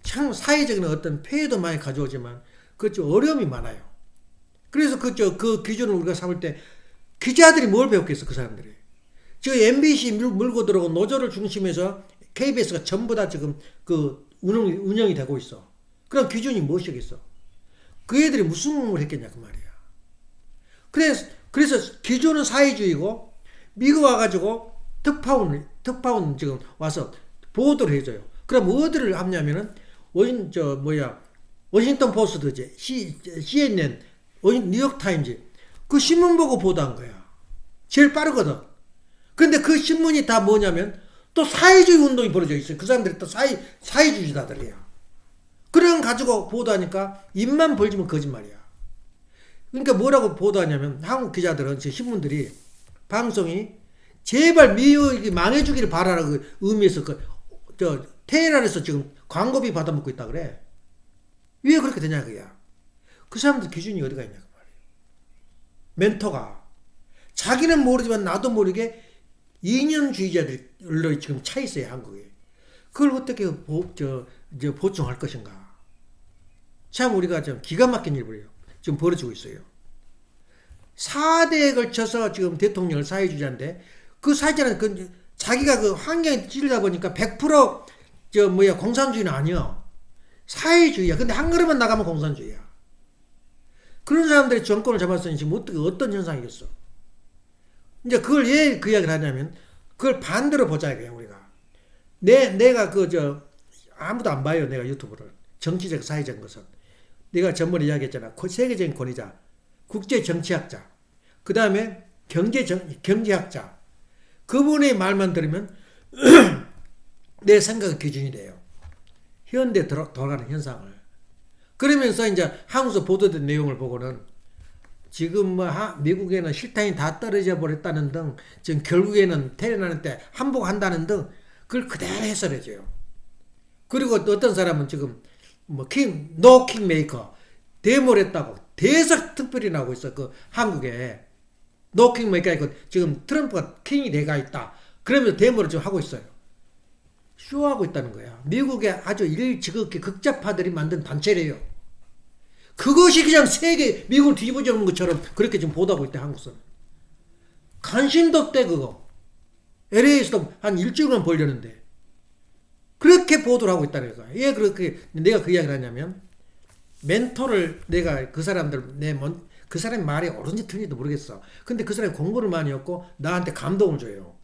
참 사회적인 어떤 폐해도 많이 가져오지만 그 좀 어려움이 많아요. 그래서 그 기준을 우리가 삼을 때 기자들이 뭘 배웠겠어 그 사람들이. 지금 MBC 물고 들어오고 노조를 중심해서 KBS가 전부 다 지금 그 운영이 되고 있어. 그럼 기준이 무엇이겠어? 그 애들이 무슨 공부를 했겠냐 그 말이야. 그래서 기준은 사회주의고 미국 와가지고 특파원 지금 와서 보도를 해줘요. 그럼 어디를 하냐면은 워싱턴 포스트 CNN, 뉴욕타임즈 그 신문 보고 보도한 거야. 제일 빠르거든. 근데 그 신문이 다 뭐냐면 또 사회주의 운동이 벌어져 있어요. 그 사람들이 또 사회주의자들이야. 그런 가지고 보도하니까 입만 벌지면 거짓말이야. 그러니까 뭐라고 보도하냐면 한국 기자들은 신문들이 방송이 제발 미국이 망해주기를 바라라 그 의미에서 테헤란에서 지금 광고비 받아먹고 있다 그래. 왜 그렇게 되냐 그야. 그 사람들 기준이 어디가 있냐 그 말이에요. 멘토가 자기는 모르지만 나도 모르게 이념주의자들로 지금 차 있어요 한국에. 그걸 어떻게 보충할 것인가. 참 우리가 좀 기가 막힌 일을 지금 벌어지고 있어요. 4대에 걸쳐서 지금 대통령을 사회주의자인데 그 사회주의는 자기가 그 환경에 찌르다 보니까 100% 공산주의는 아니야. 사회주의야. 근데 한 걸음만 나가면 공산주의야. 그런 사람들이 정권을 잡았으니 지금 어떤 현상이겠어. 이제 그걸 왜 그 이야기를 하냐면 그걸 반대로 보자 이거야 우리가. 내가 아무도 안 봐요 내가 유튜브를. 정치적 사회적 것은. 내가 전번에 이야기했잖아. 세계적인 권위자, 국제 정치학자, 그 다음에 경제학자. 그분의 말만 들으면 내 생각의 기준이 돼요. 현대에 돌아가는 현상을. 그러면서 이제 한국에서 보도된 내용을 보고는 지금 미국에는 실타인이 다 떨어져 버렸다는 등 지금 결국에는 테헤란한테 항복한다는 등 그걸 그대로 해설해줘요. 그리고 또 어떤 사람은 지금 노 킹메이커 데모를 했다고 대서특별히 나오고 있어. 그 한국에 노 킹메이커 있고 지금 트럼프가 킹이 돼가 있다. 그러면서 데모를 지금 하고 있어요. 쇼하고 있다는 거야. 미국의 아주 지극히 극좌파들이 만든 단체래요. 그것이 그냥 세계 미국을 뒤집어져 놓은 것처럼 그렇게 지금 보도하고 있대 한국에서. 관심도 없대 그거. LA에서도 한 일주일만 벌렸는데 그렇게 보도를 하고 있다는 거야. 왜 그렇게 내가 그 이야기를 하냐면 멘토를 내가 그 사람의 말이 옳은지 틀린지도 모르겠어. 근데 그 사람이 공부를 많이 했고 나한테 감동을 줘요.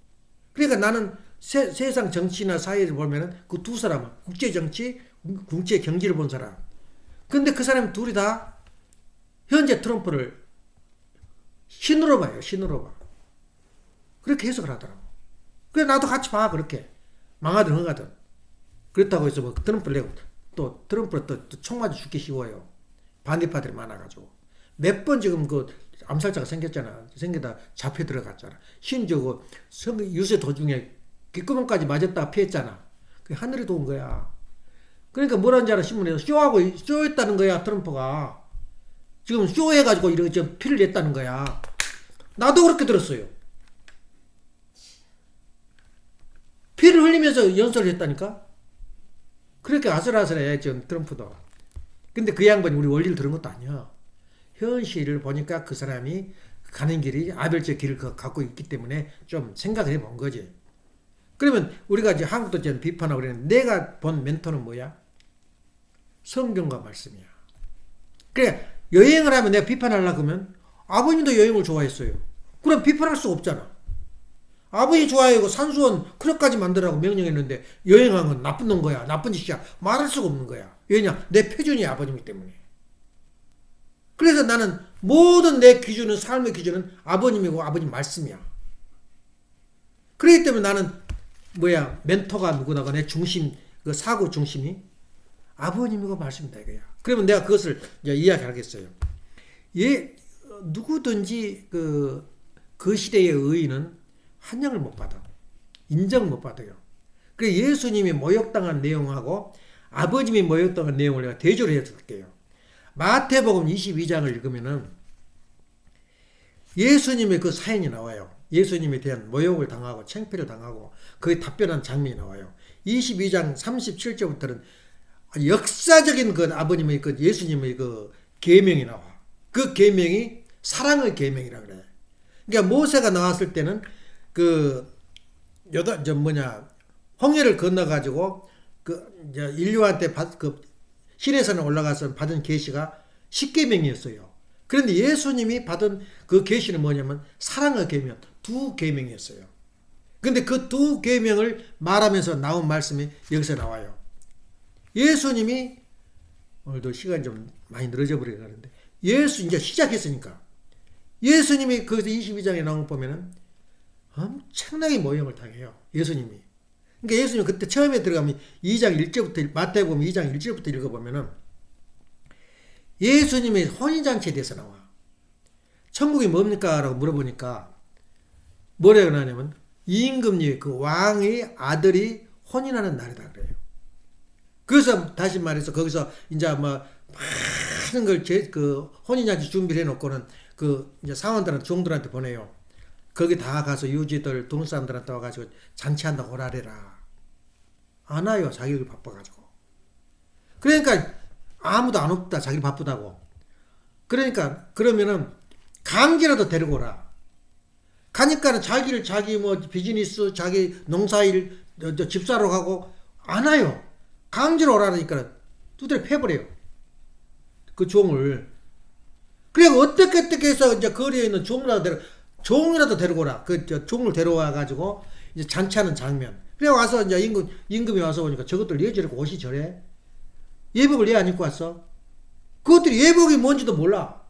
그러니까 나는 세상 정치나 사회를 보면은 그 두 사람은 국제 정치, 국제 경제를 본 사람. 근데 그 사람 둘이 다 현재 트럼프를 신으로 봐요. 신으로 봐. 그렇게 해석을 하더라고. 그래 나도 같이 봐. 그렇게 망하든 흥하든. 그렇다고 해서 트럼프를 내고 또 트럼프를 또 총 맞아 죽기 쉬워요. 반대파들이 많아가지고 몇 번 지금 암살자가 생겼잖아. 생기다 잡혀 들어갔잖아. 심지어 그 유세 도중에 귓구멍까지 맞았다가 피했잖아. 그 하늘이 도운 거야. 그러니까 뭐라는지 알아? 신문에서 쇼했다는 거야. 트럼프가 지금 쇼해가지고 이렇게 좀 피를 냈다는 거야. 나도 그렇게 들었어요. 피를 흘리면서 연설을 했다니까. 그렇게 아슬아슬해 지금 트럼프도. 근데 그 양반이 우리 원리를 들은 것도 아니야. 현실을 보니까 그 사람이 가는 길이 아벨적 길을 갖고 있기 때문에 좀 생각을 해본 거지. 그러면 우리가 이제 한국도 좀 비판하고 그랬는데 내가 본 멘토는 뭐야? 성경과 말씀이야. 그래 여행을 하면 내가 비판하려고 하면 아버님도 여행을 좋아했어요. 그럼 비판할 수가 없잖아. 아버지 좋아하고 산수원 클럽까지 만들라고 명령했는데 여행한 건 나쁜 놈 거야. 나쁜 짓이야. 말할 수가 없는 거야. 왜냐? 내 표준이 아버님이기 때문에. 그래서 나는 모든 내 기준은 삶의 기준은 아버님이고 아버님 말씀이야. 그렇기 때문에 나는 멘토가 누구다가 내 중심 그 사고 중심이 아버님이고 말씀이다 이거야. 그러면 내가 그것을 이제 이야기하겠어요. 누구든지 그 시대의 의인은 환영을 못 받아. 인정을 못 받아요. 그래서 예수님이 모욕당한 내용하고 아버님이 모욕당한 내용을 내가 대조를 해줄게요. 마태복음 22장을 읽으면은 예수님의 그 사연이 나와요. 예수님에 대한 모욕을 당하고 창피를 당하고 그에 답변한 장면이 나와요. 22장 37절부터는 역사적인 그 아버님의 그 예수님의 그 계명이 나와. 그 계명이 사랑의 계명이라 그래. 그러니까 모세가 나왔을 때는 홍해를 건너 가지고 인류한테 시내산에 올라가서 받은 계시가 10계명이었어요. 그런데 예수님이 받은 그 계시는 뭐냐면 사랑의 계명, 2계명이었어요. 근데 그 2계명을 말하면서 나온 말씀이 여기서 나와요. 예수님이 오늘도 시간이 좀 많이 늘어져 버리게 하는데 이제 시작했으니까 예수님이 거기서 22장에 나온 거 보면은 엄청나게 모형을 당해요. 예수님이. 그러니까 예수님 그때 처음에 들어가면 2장 1절부터 마태복음 2장 1절부터 읽어보면은 예수님의 혼인잔치에 대해서 나와. 천국이 뭡니까? 라고 물어보니까 뭐라고 하냐면 임금님 그 왕의 아들이 혼인하는 날이다 그래요. 그래서 다시 말해서 거기서 이제 많은 걸 혼인잔치 준비를 해놓고는 이제 사원들한테 종들한테 보내요. 거기 다 가서 유지들 동네 사람들한테 와가지고 잔치한다고 오라래라. 안 와요. 자기가 바빠가지고. 그러니까 아무도 안 없다. 자기 바쁘다고. 그러니까 그러면은 강제라도 데리고 오라. 가니까는 자기 비즈니스 자기 농사일 집사로 가고 안 와요. 강제로 오라니까 두드려 패버려요. 그 종을. 그래 어떻게 해서 이제 거리에 있는 종이라도 데리고 오라. 종을 데려와 가지고 이제 잔치하는 장면. 그래 와서 이제 임금이 와서 보니까 저것들 왜 저렇게 옷이 저래? 예복을 왜 안 입고 왔어? 그것들이 예복이 뭔지도 몰라.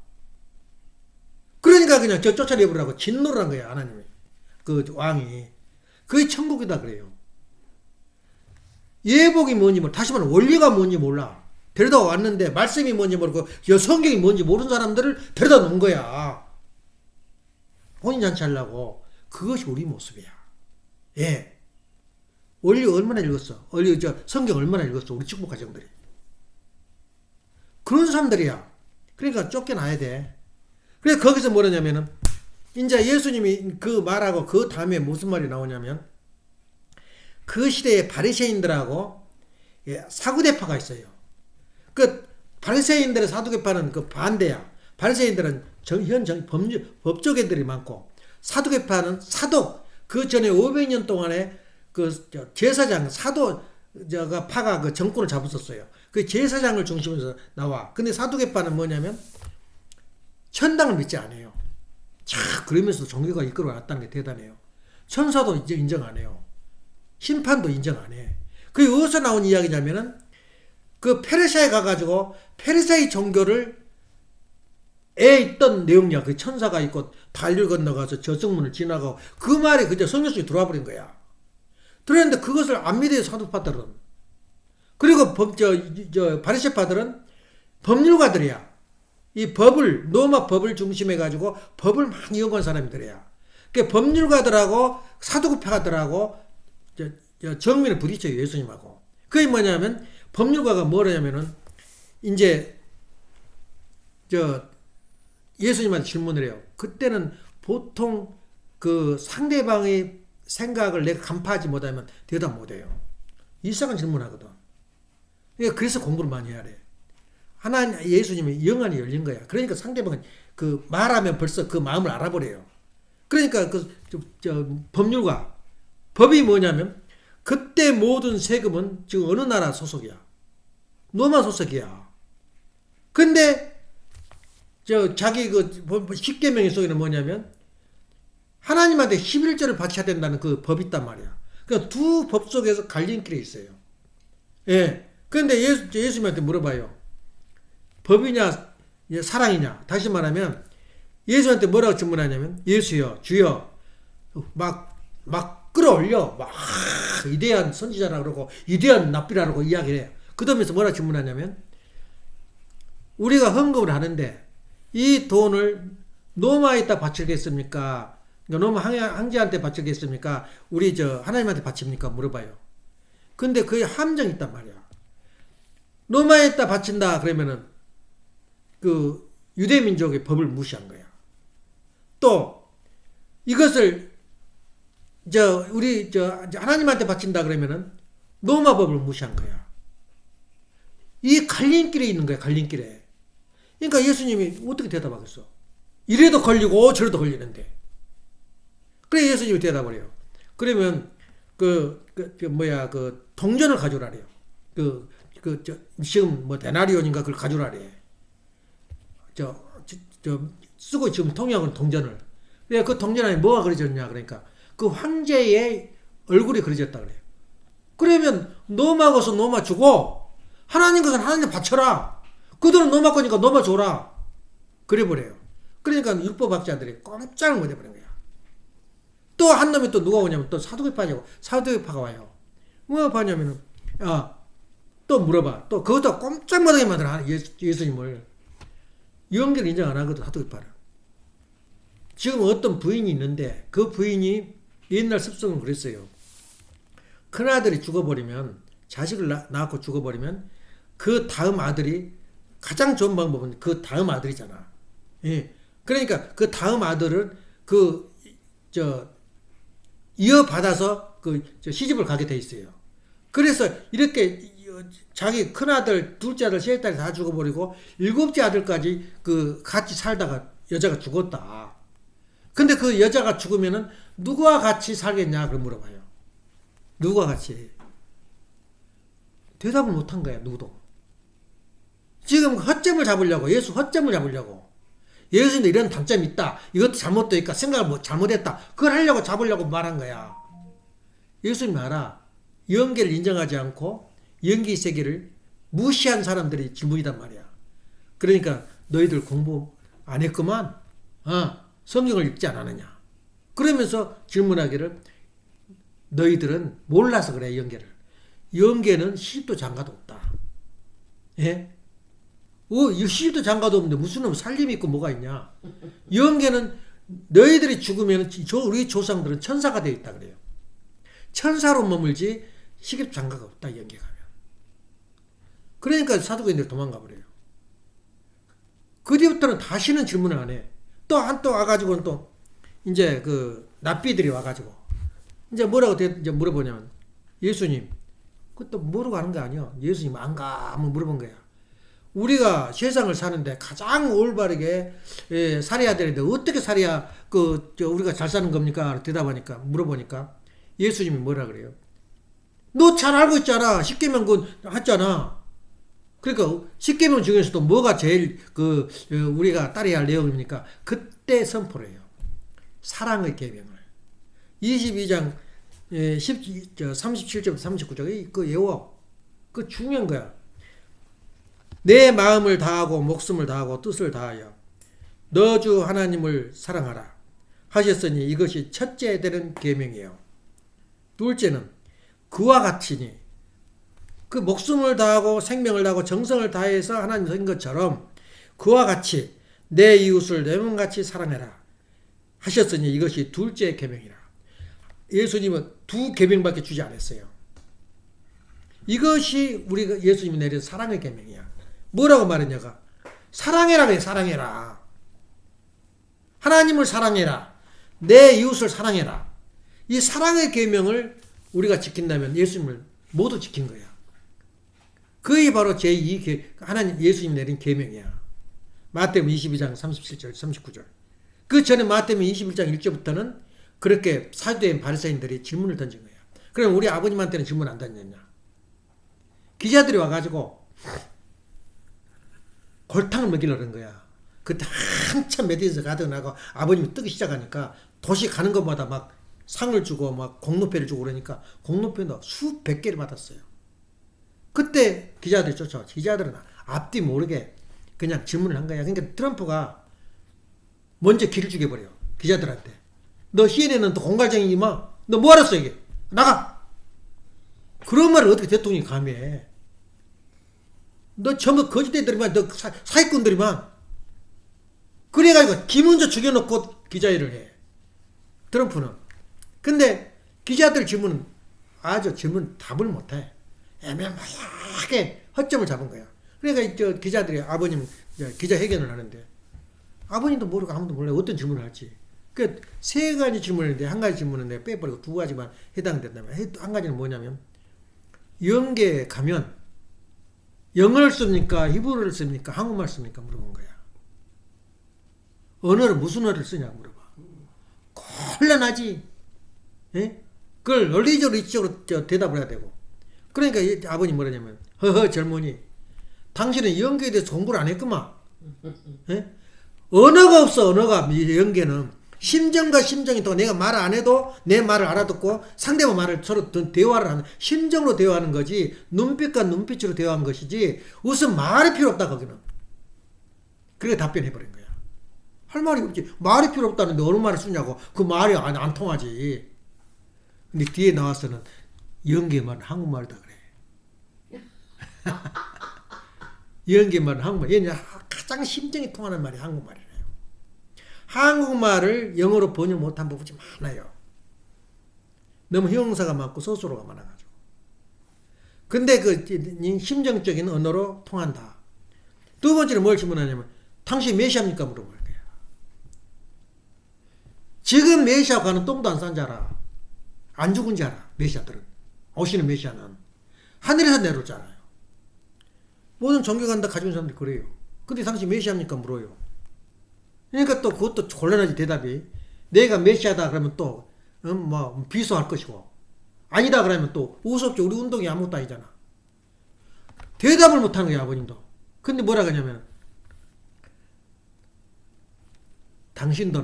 그러니까 그냥 쫓아내버리라고 진노를 한 거야 하나님이. 그 왕이. 그게 천국이다 그래요. 예복이 뭔지 다시 말하면 원리가 뭔지 몰라. 데려다 왔는데 말씀이 뭔지 모르고 성경이 뭔지 모르는 사람들을 데려다 놓은 거야. 혼인잔치 하려고. 그것이 우리 모습이야. 예. 원리 얼마나 읽었어? 성경 얼마나 읽었어? 우리 축복 가정들이. 그런 사람들이야. 그러니까 쫓겨나야 돼. 그래서 거기서 뭐냐면은 이제 예수님이 그 말하고 그 다음에 무슨 말이 나오냐면 그 시대에 바리새인들하고 사구대파가 있어요. 그 바리새인들의 사두개파는 그 반대야. 바리새인들은 법조계들이 많고 사두개파는 사독 그 전에 500년 동안에 그 제사장 사도가 파가 그 정권을 잡았었어요. 그 제사장을 중심으로 나와. 근데 사두개파는 뭐냐면 천당을 믿지 않아요. 그러면서도 종교가 이끌어 왔다는 게 대단해요. 천사도 이제 인정 안 해요. 심판도 인정 안 해. 그게 어디서 나온 이야기냐면은 그 페르시아에 가가지고 페르시아의 종교를 있던 내용이야. 그 천사가 있고 달을 건너가서 저승문을 지나가고 그 말이 그저 성경 속에 들어와 버린 거야. 들었는데 그것을 안 믿어요 사두파들은. 그리고 바리새파들은 법률가들이야. 이 법을 로마 법을 중심해 가지고 법을 많이 연구한 사람들이야. 그 법률가들하고 사두개파들하고 정면을 부딪혀요. 예수님하고. 그게 뭐냐면 법률가가 뭐라냐면은 이제 예수님한테 질문을 해요. 그때는 보통 그 상대방의 생각을 내가 간파하지 못하면 대답 못해요. 이상한 질문하거든. 그러니까 그래서 공부를 많이 해야 돼. 하나님 예수님의 영안이 열린 거야. 그러니까 상대방은 그 말하면 벌써 그 마음을 알아버려요. 그러니까 법률가 법이 뭐냐면 그때 모든 세금은 지금 어느 나라 소속이야? 로마 소속이야. 근데 자기 그 십계명의 속에는 뭐냐면 하나님한테 11조를 바쳐야 된다는 그 법이 있단 말이야. 그러니까 두 법 속에서 갈림길에 있어요. 예. 그런데 예수님한테 물어봐요. 법이냐 사랑이냐. 다시 말하면 예수한테 뭐라고 질문하냐면 예수여 주여 막 끌어올려 막 위대한 선지자라 그러고 위대한 납비라고 이야기를 해요. 그러면서 뭐라고 질문하냐면 우리가 헌금을 하는데 이 돈을 로마에다 바치겠습니까? 로마 황제한테 바치겠습니까? 우리 하나님한테 바칩니까? 물어봐요. 근데 그게 함정이 있단 말이야. 로마에다 바친다 그러면은 그 유대민족의 법을 무시한 거야. 또 이것을 우리 하나님한테 바친다 그러면은 로마 법을 무시한 거야. 이 갈림길에 있는 거야. 갈림길에. 그러니까 예수님이 어떻게 대답하겠어? 이래도 걸리고 저래도 걸리는데. 그래 예수님이 대답을 해요. 그러면 동전을 가져오라래요. 지금 데나리온인가 그걸 가져오라래. 쓰고 지금 통역은 동전을. 그 동전 안에 뭐가 그려졌냐 그러니까 그 황제의 얼굴이 그려졌다 그래요. 그러면 로마 것은 로마 주고 하나님 것은 하나님 바쳐라. 그들은 로마 거니까 로마 줘라. 그래버려요. 그러니까 율법학자들이 꼼짝을 못 해버린 거야. 또 한 놈이 또 누가 오냐면 또 사두개파가 와요. 뭐가 하냐면은 또 물어봐. 또 그것도 꼼짝 못하게 만들어 예수님을. 유언계를 인정 안 하거든 사두개파를. 지금 어떤 부인이 있는데 그 부인이 옛날 습성은 그랬어요. 큰아들이 죽어버리면 자식을 낳고 죽어버리면 그 다음 아들이 가장 좋은 방법은 그 다음 아들이잖아. 예. 그러니까 그 다음 아들을 이어받아서 시집을 가게 돼 있어요. 그래서 이렇게 자기 큰아들, 둘째 아들, 셋째 아들 다 죽어버리고 일곱째 아들까지 같이 살다가 여자가 죽었다. 근데 그 여자가 죽으면은 누구와 같이 살겠냐 그걸 물어봐요. 누구와 같이? 대답을 못한 거야. 누구도. 지금 허점을 잡으려고 예수 허점을 잡으려고 예수님도 이런 단점이 있다. 이것도 잘못되니까 생각을 잘못했다. 그걸 하려고 잡으려고 말한 거야. 예수님 알아. 영계를 인정하지 않고 영계 세계를 무시한 사람들이 질문이단 말이야. 그러니까 너희들 공부 안 했구만. 성경을 읽지 않았느냐. 그러면서 질문하기를 너희들은 몰라서 그래 영계를. 영계는 시집도 장가도 없다. 예? 시집도 장가도 없는데 무슨 놈 살림이 있고 뭐가 있냐. 영계는 너희들이 죽으면 우리 조상들은 천사가 되어 있다 그래요. 천사로 머물지 시집 장가가 없다 영계 가면. 그러니까 사두개인들 도망가 버려요. 그 뒤부터는 다시는 질문을 안 해. 또 와가지고는 또 이제 납비들이 와가지고 이제 뭐라고 이제 물어보냐면 예수님 그것도 모르고 하는 게 아니야. 예수님 안 가? 한번 물어본 거야. 우리가 세상을 사는데 가장 올바르게 살아야 되는데 어떻게 살아야 우리가 잘 사는 겁니까? 물어보니까 예수님이 뭐라 그래요? 너 잘 알고 있잖아. 십계명 했잖아. 그러니까 십계명 중에서도 뭐가 제일 우리가 따라야 할 내용입니까? 그때 선포를 해요. 사랑의 계명을. 22장 37절부터 39절 그 예워. 그 중요한 거야. 내 마음을 다하고 목숨을 다하고 뜻을 다하여 너 주 하나님을 사랑하라 하셨으니 이것이 첫째 되는 계명이에요. 둘째는 그와 같이니 그 목숨을 다하고 생명을 다하고 정성을 다해서 하나님 선 것처럼 그와 같이 내 이웃을 내 몸같이 사랑해라 하셨으니 이것이 둘째 계명이라. 예수님은 두 계명밖에 주지 않았어요. 이것이 우리가 예수님이 내린 사랑의 계명이야. 뭐라고 말했냐가 사랑해라 그래. 사랑해라. 하나님을 사랑해라. 내 이웃을 사랑해라. 이 사랑의 계명을 우리가 지킨다면 예수님을 모두 지킨 거야. 그게 바로 제2 하나님 예수님이 내린 계명이야. 마태복음 22장 37절 39절. 그 전에 마태복음 21장 1절부터는 그렇게 사두개인 바리새인들이 질문을 던진 거야. 그럼 우리 아버님한테는 질문 안 던졌냐? 기자들이 와가지고 골탕을 먹이려는 거야. 그때 한참 메디에서 가득 나고 아버님이 뜨기 시작하니까 도시 가는 것마다 막 상을 주고 막 공로패를 주고 그러니까 공로패도 수백 개를 받았어요. 그때 기자들이 쫓아와. 기자들은 앞뒤 모르게 그냥 질문을 한 거야. 그러니까 트럼프가 먼저 길을 죽여버려. 기자들한테. 너 CNN은 또 공갈쟁이니 마. 너 뭐하러 써 이게. 나가. 그런 말을 어떻게 대통령이 감히 해. 너 전부 거짓대들이만 너 사기꾼들이만. 그래가지고 김은조 죽여놓고 기자회를 해. 트럼프는. 근데 기자들 질문은 아주 질문 답을 못해. 애매하게 허점을 잡은 거야. 그러니까 저 기자들이 아버님 기자회견을 하는데 아버님도 모르고 아무도 몰라요. 어떤 질문을 할지. 그 세 가지 질문을 했는데 한 가지 질문은 내가 빼버리고 두 가지만 해당된다면 한 가지는 뭐냐면 영계에 가면 영어를 씁니까? 히브리어를 씁니까? 한국말 씁니까? 물어본 거야. 언어를 무슨 언어를 쓰냐고 물어봐. 곤란하지. 예? 그걸 논리적으로 이쪽으로 대답을 해야 되고. 그러니까 아버님 뭐라냐면 허허 젊은이 당신은 영계에 대해서 공부를 안 했구만. 예? 언어가 없어. 언어가 영계는 심정과 심정이 또 내가 말을 안 해도 내 말을 알아듣고 상대방 말을 서로 대화를 하는 심정으로 대화하는 거지 눈빛과 눈빛으로 대화하는 것이지 무슨 말이 필요 없다 거기는. 그렇게 답변해버린 거야. 할 말이 없지. 말이 필요 없다는데 어느 말을 쓰냐고. 그 말이 안 통하지. 근데 뒤에 나와서는 영계 말은 한국말이다 그래. 영계 말은 한국말. 얘는 가장 심정이 통하는 말이 한국말이래요. 한국말을 영어로 번역 못한 부분이 많아요. 너무 형용사가 많고 서술어가 많아가지고. 근데 그 심정적인 언어로 통한다. 두 번째는 뭘 질문하냐면 당신 메시아입니까? 물어볼 거야. 지금 메시아 가는 똥도 안 싼 줄 알아. 안 죽은 줄 알아. 메시아들은. 오시는 메시아는. 하늘에서 내려오잖아요. 모든 종교 간다 가지고 있는 사람들이 그래요. 근데 당신 메시아입니까? 물어요. 그러니까 또 그것도 곤란하지 대답이. 내가 메시아다 그러면 또 뭐 비수할 것이고 아니다 그러면 또 우습죠. 우리 운동이 아무것도 아니잖아. 대답을 못하는 거야 아버님도. 근데 뭐라 그러냐면 당신도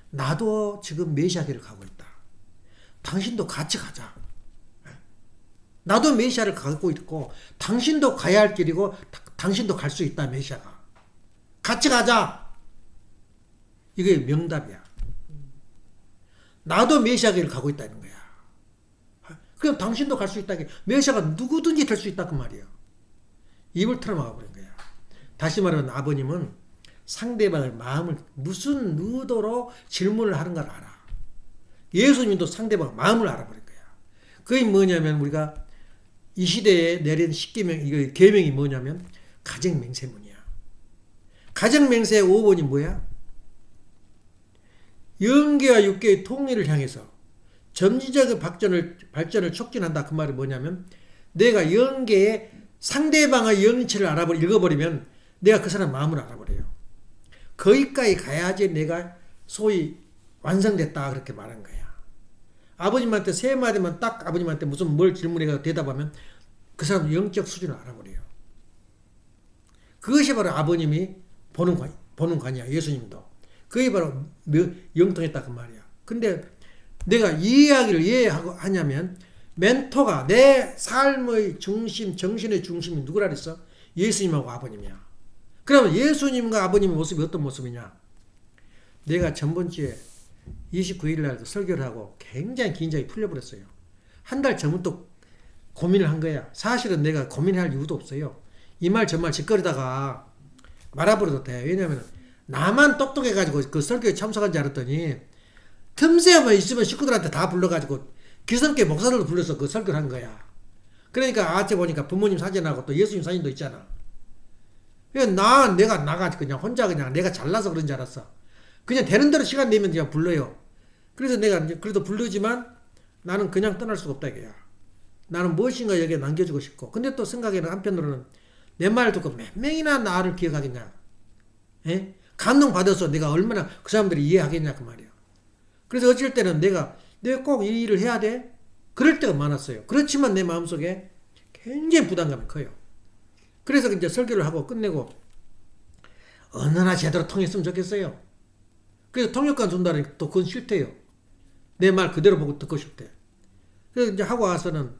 나도 지금 메시아길을 가고 있다. 당신도 같이 가자. 나도 메시아를 가고 있고 당신도 가야 할 길이고 당신도 갈 수 있다. 메시아가. 같이 가자. 이게 명답이야. 나도 메시아 길을 가고 있다는 거야. 그럼 당신도 갈 수 있다. 메시아가 누구든지 될 수 있다 그 말이야. 입을 털어막아 버린 거야. 다시 말하면 아버님은 상대방의 마음을 무슨 의도로 질문을 하는 걸 알아. 예수님도 상대방 마음을 알아버린 거야. 그게 뭐냐면 우리가 이 시대에 내린 십계명, 이거 계명이 뭐냐면 가정맹세문이야. 가정맹세의 5번이 뭐야? 영계와 육계의 통일을 향해서 점진적 발전을 촉진한다. 그 말이 뭐냐면 내가 영계의 상대방의 영치를 읽어버리면 내가 그 사람 마음을 알아버려요. 거기까지 가야지 내가 소위 완성됐다 그렇게 말한 거야. 아버님한테 세 마디만 딱 아버님한테 무슨 뭘 질문해서 대답하면 그 사람 영적 수준을 알아버려요. 그것이 바로 아버님이 보는 관이야. 예수님도. 그게 바로 영통했다 그 말이야. 근데 내가 이 이야기를 이해하고 하냐면 멘토가 내 삶의 중심, 정신의 중심이 누구라 그랬어? 예수님하고 아버님이야. 그러면 예수님과 아버님의 모습이 어떤 모습이냐? 내가 전번주에 29일 날 설교를 하고 굉장히 긴장이 풀려버렸어요. 한 달 전부터 고민을 한 거야. 사실은 내가 고민할 이유도 없어요. 이 말 저 말 짓거리다가 말아버려도 돼. 왜냐면 나만 똑똑해가지고 그 설교에 참석한 줄 알았더니 틈새만 있으면 식구들한테 다 불러가지고 기성교 목사들도 불러서 그 설교를 한 거야. 그러니까 아침에 보니까 부모님 사진하고 또 예수님 사진도 있잖아. 내가 나가 그냥 혼자 그냥 내가 잘나서 그런 줄 알았어. 그냥 되는 대로 시간 내면 그냥 불러요. 그래서 내가 이제 그래도 부르지만 나는 그냥 떠날 수가 없다 이거야. 나는 무엇인가 여기에 남겨주고 싶고. 근데 또 생각에는 한편으로는 내 말을 듣고 몇 명이나 나를 기억하겠냐. 예? 감동받아서 내가 얼마나 그 사람들이 이해하겠냐 그 말이야. 그래서 어쩔 때는 내가 꼭 이 일을 해야 돼? 그럴 때가 많았어요. 그렇지만 내 마음속에 굉장히 부담감이 커요. 그래서 이제 설교를 하고 끝내고 언어나 제대로 통했으면 좋겠어요. 그래서 통역관 준다니 또 그건 싫대요. 내 말 그대로 보고 듣고 싶대. 그래서 이제 하고 와서는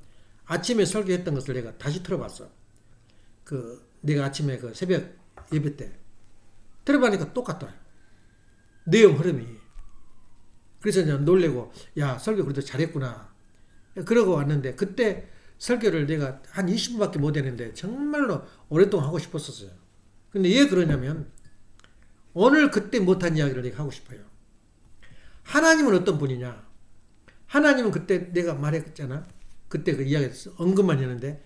아침에 설교했던 것을 내가 다시 들어봤어. 내가 아침에 그 새벽 예배 때 들어보니까 똑같더라. 내용 흐름이. 그래서 그냥 놀래고 야 설교 그래도 잘했구나. 그러고 왔는데 그때 설교를 내가 한 20분밖에 못 했는데 정말로 오랫동안 하고 싶었었어요. 근데 왜 그러냐면 오늘 그때 못한 이야기를 내가 하고 싶어요. 하나님은 어떤 분이냐? 하나님은 그때 내가 말했잖아. 그때 그 이야기 언급만 했는데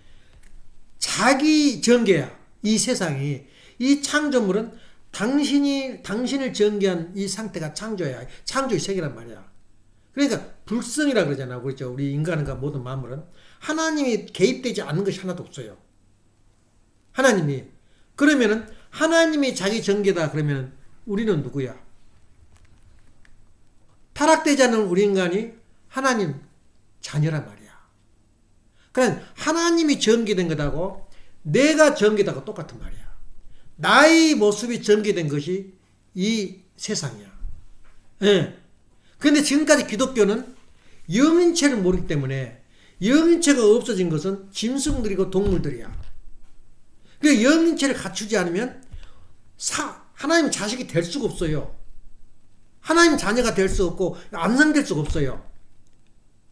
자기 전개야. 이 세상이 이 창조물은 당신을 전개한 이 상태가 창조야. 창조의 세계란 말이야. 그러니까 불성이라 그러잖아. 그렇죠. 우리 인간과 모든 만물은 하나님이 개입되지 않는 것이 하나도 없어요. 하나님이. 그러면은 하나님이 자기 전개다 그러면 우리는 누구야? 타락되지 않은 우리 인간이 하나님 자녀란 말이야. 그러니까 하나님이 전개된 것하고 내가 전개되고 똑같은 말이야. 나의 모습이 전개된 것이 이 세상이야. 예. 근데 지금까지 기독교는 영인체를 모르기 때문에 영인체가 없어진 것은 짐승들이고 동물들이야. 그 영인체를 갖추지 않으면 하나님 자식이 될 수가 없어요. 하나님 자녀가 될 수 없고 암송될 수가 없어요.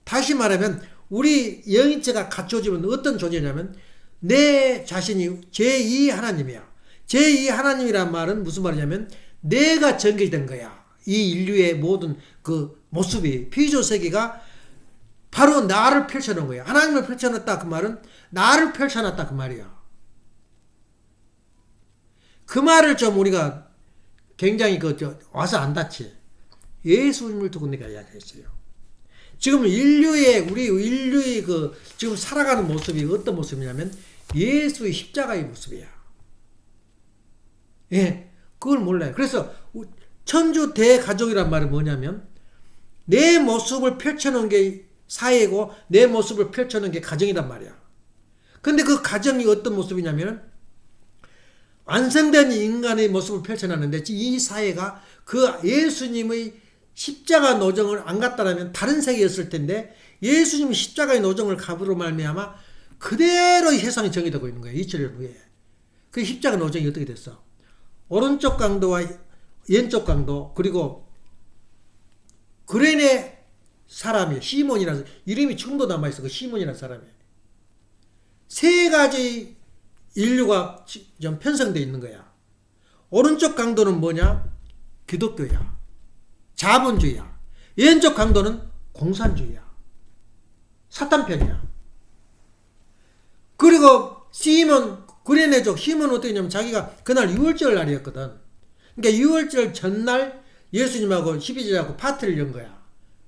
다시 말하면 우리 영인체가 갖춰지면 어떤 존재냐면 내 자신이 제2 하나님이야. 제2 하나님이란 말은 무슨 말이냐면 내가 전개된 거야. 이 인류의 모든 그 모습이 피조 세계가 바로 나를 펼쳐놓은 거야. 하나님을 펼쳐놨다 그 말은 나를 펼쳐놨다 그 말이야. 그 말을 좀 우리가 굉장히 와서 안 닿지. 예수님을 두고 내가 이야기했어요. 지금 우리 인류의 지금 살아가는 모습이 어떤 모습이냐면 예수의 십자가의 모습이야. 예, 그걸 몰라요. 그래서 천주 대가족이란 말은 뭐냐면 내 모습을 펼쳐놓은 게 사회고 내 모습을 펼쳐놓은 게 가정이란 말이야. 근데 그 가정이 어떤 모습이냐면 완성된 인간의 모습을 펼쳐놨는데 이 사회가 그 예수님의 십자가 노정을 안 갔다라면 다른 세계였을 텐데 예수님이 십자가의 노정을 감으로 말미암아 그대로 이 세상이 정의되고 있는 거예요. 2000년 후에. 그 십자가 노정이 어떻게 됐어? 오른쪽 강도와 왼쪽 강도 그리고 그레네 사람이 시몬이라는 이름이 지금도 남아있어. 그 시몬이라는 사람이. 세 가지 인류가 좀 편성되어 있는 거야. 오른쪽 강도는 뭐냐? 기독교야. 자본주의야. 왼쪽 강도는 공산주의야. 사탄 편이야. 그리고 시몬 구레네족 시몬은 어떻게 했냐면 자기가 그날 6월절 날이었거든. 그러니까 6월절 전날 예수님하고 12제자하고 파티를 연 거야.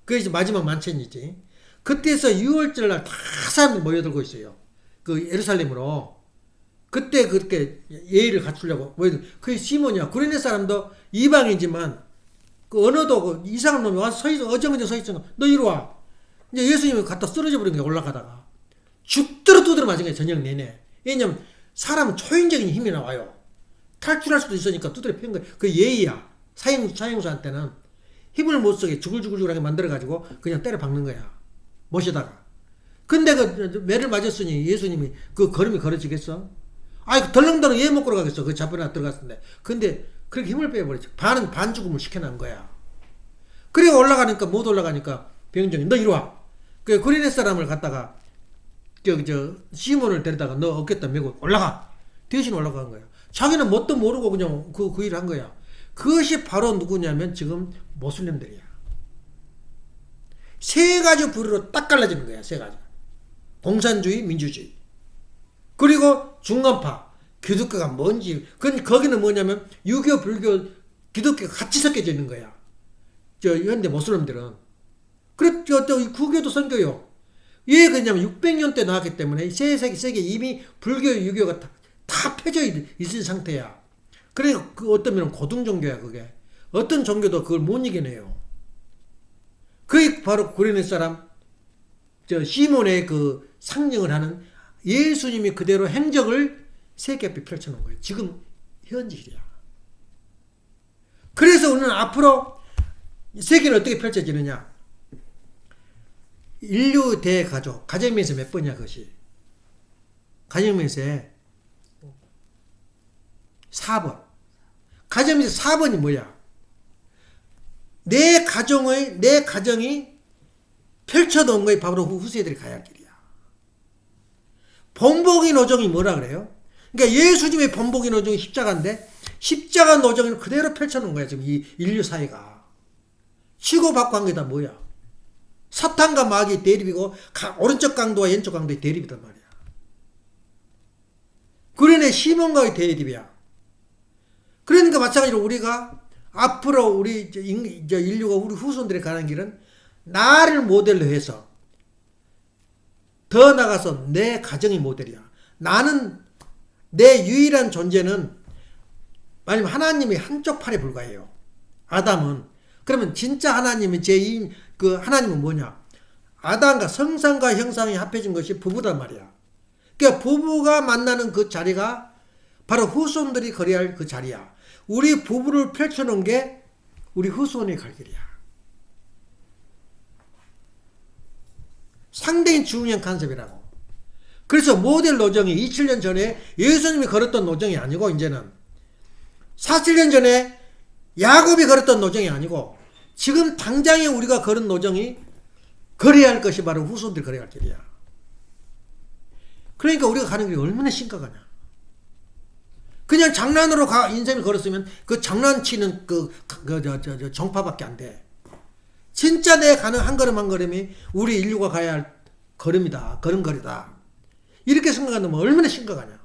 그게 이제 마지막 만찬이지. 그때서 6월절 날 다 사람들이 모여들고 있어요. 그 예루살렘으로. 그때 그렇게 예의를 갖추려고. 그게 시몬이야. 구레네 사람도 이방이지만 그 언어도 그 이상한 놈이 와서 어정어정 서 있어. 너 이리 와. 이제 예수님이 갖다 쓰러져 버린 거야. 올라가다가. 죽도록 두드려 맞은 거야. 저녁 내내. 왜냐면 사람은 초인적인 힘이 나와요. 탈출할 수도 있으니까 두드려 팬 거야. 그 예의야. 사형수한테는 힘을 못 쓰게 주글주글하게 만들어가지고 그냥 때려 박는 거야. 못에다가. 근데 그 매를 맞았으니 예수님이 그 걸음이 걸어지겠어? 아이 덜렁덜렁 얘 못 걸어가겠어. 그 잡혀나 들어갔는데. 근데 그렇게 힘을 빼버렸지. 반 죽음을 시켜놓은 거야. 그리고 올라가니까 못 올라가니까 병정이 너 이리 와. 그 구레네 사람을 갖다가 시몬을 데려다가 너 어깨다 메고 올라가. 대신 올라간 거야. 자기는 뭣도 모르고 그냥 그 일을 한 거야. 그것이 바로 누구냐면 지금 모슬림들이야. 세 가지 부류로 딱 갈라지는 거야. 세 가지. 공산주의, 민주주의. 그리고 중간파, 기독교가 뭔지. 거기는 뭐냐면 유교, 불교, 기독교가 같이 섞여져 있는 거야. 현대 모슬림들은. 그래, 구교도 선교요. 왜 그러냐면 600년 때 나왔기 때문에 세계 이미 불교, 유교가 다 펴져 있는 상태야. 그러니까 어떤 면은 고등 종교야, 그게. 어떤 종교도 그걸 못 이겨내요. 그게 바로 구레네 사람, 시몬의 그 상징을 하는 예수님이 그대로 행적을 세계 앞에 펼쳐놓은 거예요. 지금 현실이야. 그래서 우리는 앞으로 세계는 어떻게 펼쳐지느냐. 인류 대가족, 가정명세 몇 번이야, 그것이? 가정명세 4번. 가정명세 4번이 뭐야? 내 가정이 펼쳐놓은 거에 바로 후세들이 가야 할 길이야. 본보기 노정이 뭐라 그래요? 그러니까 예수님의 본보기 노정이 십자가인데, 십자가 노정을 그대로 펼쳐놓은 거야, 지금 이 인류 사회가. 치고받고 한 게 다 뭐야? 사탄과 마귀의 대립이고, 오른쪽 강도와 왼쪽 강도의 대립이단 말이야. 그러네, 시몬과의 대립이야. 그러니까 마찬가지로 우리가 앞으로 우리 인류가 우리 후손들이 가는 길은 나를 모델로 해서 더 나가서 내 가정이 모델이야. 나는 내 유일한 존재는 아니면 하나님의 한쪽 팔에 불과해요. 아담은. 그러면 진짜 하나님은 그 하나님은 뭐냐? 아담과 성상과 형상이 합해진 것이 부부단 말이야. 그러니까 부부가 만나는 그 자리가 바로 후손들이 걸어야 할 그 자리야. 우리 부부를 펼쳐놓은 게 우리 후손의 갈 길이야. 상당히 중요한 컨셉이라고. 그래서 모델 노정이 27년 전에 예수님이 걸었던 노정이 아니고 이제는 47년 전에 야곱이 걸었던 노정이 아니고 지금 당장에 우리가 걸은 노정이 걸어야 할 것이 바로 후손들이 걸어야 할 길이야. 그러니까 우리가 가는 길이 얼마나 심각하냐. 그냥 장난으로 인생을 걸었으면 그 장난치는 정파밖에 안 돼. 진짜 내 가는 한 걸음 한 걸음이 우리 인류가 가야 할 걸음이다. 걸음걸이다. 이렇게 생각한다면 얼마나 심각하냐.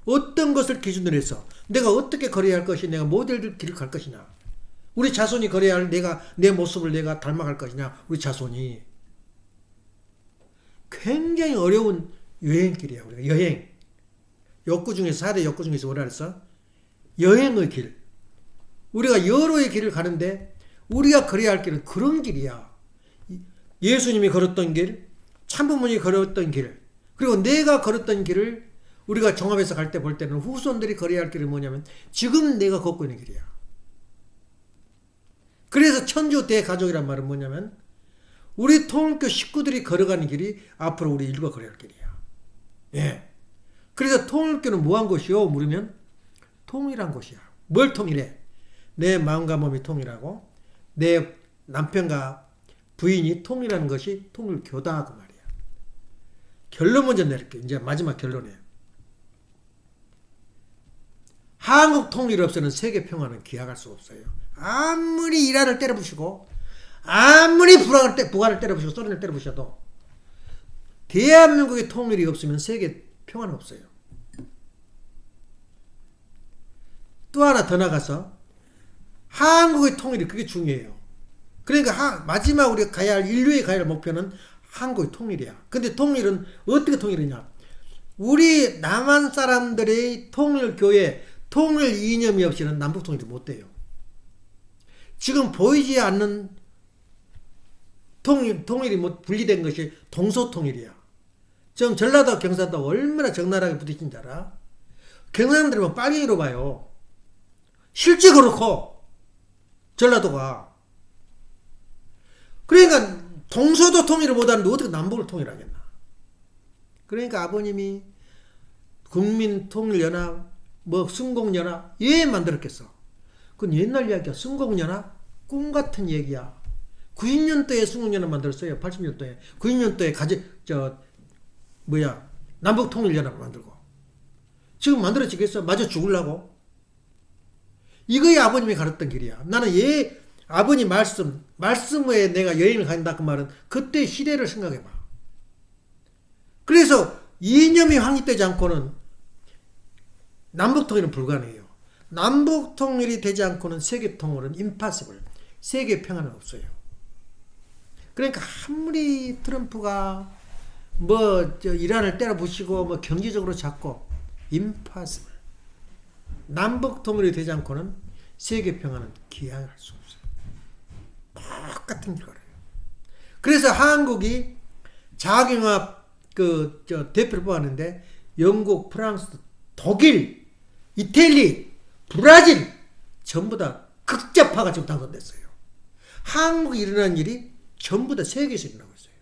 어떤 것을 기준으로 해서 내가 어떻게 걸어야 할 것이 내가 모델을 길을 갈 것이냐. 우리 자손이 걸어야 할 내 모습을 내가 닮아갈 것이냐. 우리 자손이. 굉장히 어려운 여행길이야. 우리가 여행. 욕구 중에서 4대 욕구 중에서 뭐라 그랬어? 여행의 길. 우리가 여로의 길을 가는데 우리가 걸어야 할 길은 그런 길이야. 예수님이 걸었던 길, 참부모님이 걸었던 길, 그리고 내가 걸었던 길을 우리가 종합해서 갈 때 볼 때는 후손들이 걸어야 할 길은 뭐냐면 지금 내가 걷고 있는 길이야. 그래서 천주 대가족이란 말은 뭐냐면 우리 통일교 식구들이 걸어가는 길이 앞으로 우리 인류가 걸어야 할 길이야. 예. 그래서 통일교는 뭐한 것이요? 물으면 통일한 것이야. 뭘 통일해? 내 마음과 몸이 통일하고 내 남편과 부인이 통일하는 것이 통일교다 그 말이야. 결론 먼저 내릴게. 이제 마지막 결론이에요. 한국 통일 없이는 세계 평화는 기약할 수 없어요. 아무리 이란을 때려부시고 아무리 북한을 때려부시고 소련을 때려부셔도 대한민국의 통일이 없으면 세계 평화는 없어요. 또 하나 더 나가서 한국의 통일이 그게 중요해요. 그러니까 마지막 우리가 가야 할 인류의 가야 할 목표는 한국의 통일이야. 근데 통일은 어떻게 통일이냐? 우리 남한 사람들의 통일교회 통일 이념이 없이는 남북 통일이 못 돼요. 지금 보이지 않는 통일이 뭐 분리된 것이 동서통일이야. 지금 전라도 경상도 얼마나 적나라하게 부딪힌 줄 알아? 경상도를 뭐 빨갱이로 봐요. 실제 그렇고 전라도가. 그러니까 동서도 통일을 못하는데 어떻게 남북을 통일하겠나. 그러니까 아버님이 국민통일연합 순공연합 왜 만들었겠어. 그건 옛날 이야기야. 순공연합 꿈같은 얘기야. 90년도에 순공연합 만들었어요. 80년도에 90년도에 남북통일연합을 만들고 지금 만들어지겠어? 마저 죽으려고? 이거야 아버님이 가르쳤던 길이야. 나는 아버님 말씀에 내가 여행을 간다 그 말은 그때 시대를 생각해봐. 그래서 이념이 확립되지 않고는 남북통일은 불가능해요. 남북통일이 되지 않고는 세계통일은 impossible. 세계 평화는 없어요. 그러니까 아무리 트럼프가 이란을 때려부시고 경제적으로 잡고 impossible. 남북통일이 되지 않고는 세계 평화는 기약할 수 없어요. 똑같은 결과예요. 그래서 한국이 자경화 대표를 뽑았는데 영국, 프랑스, 독일, 이태리, 브라질 전부 다 극좌파가 지금 당선됐어요. 한국에 일어난 일이 전부 다 세계에서 일어나고 있어요.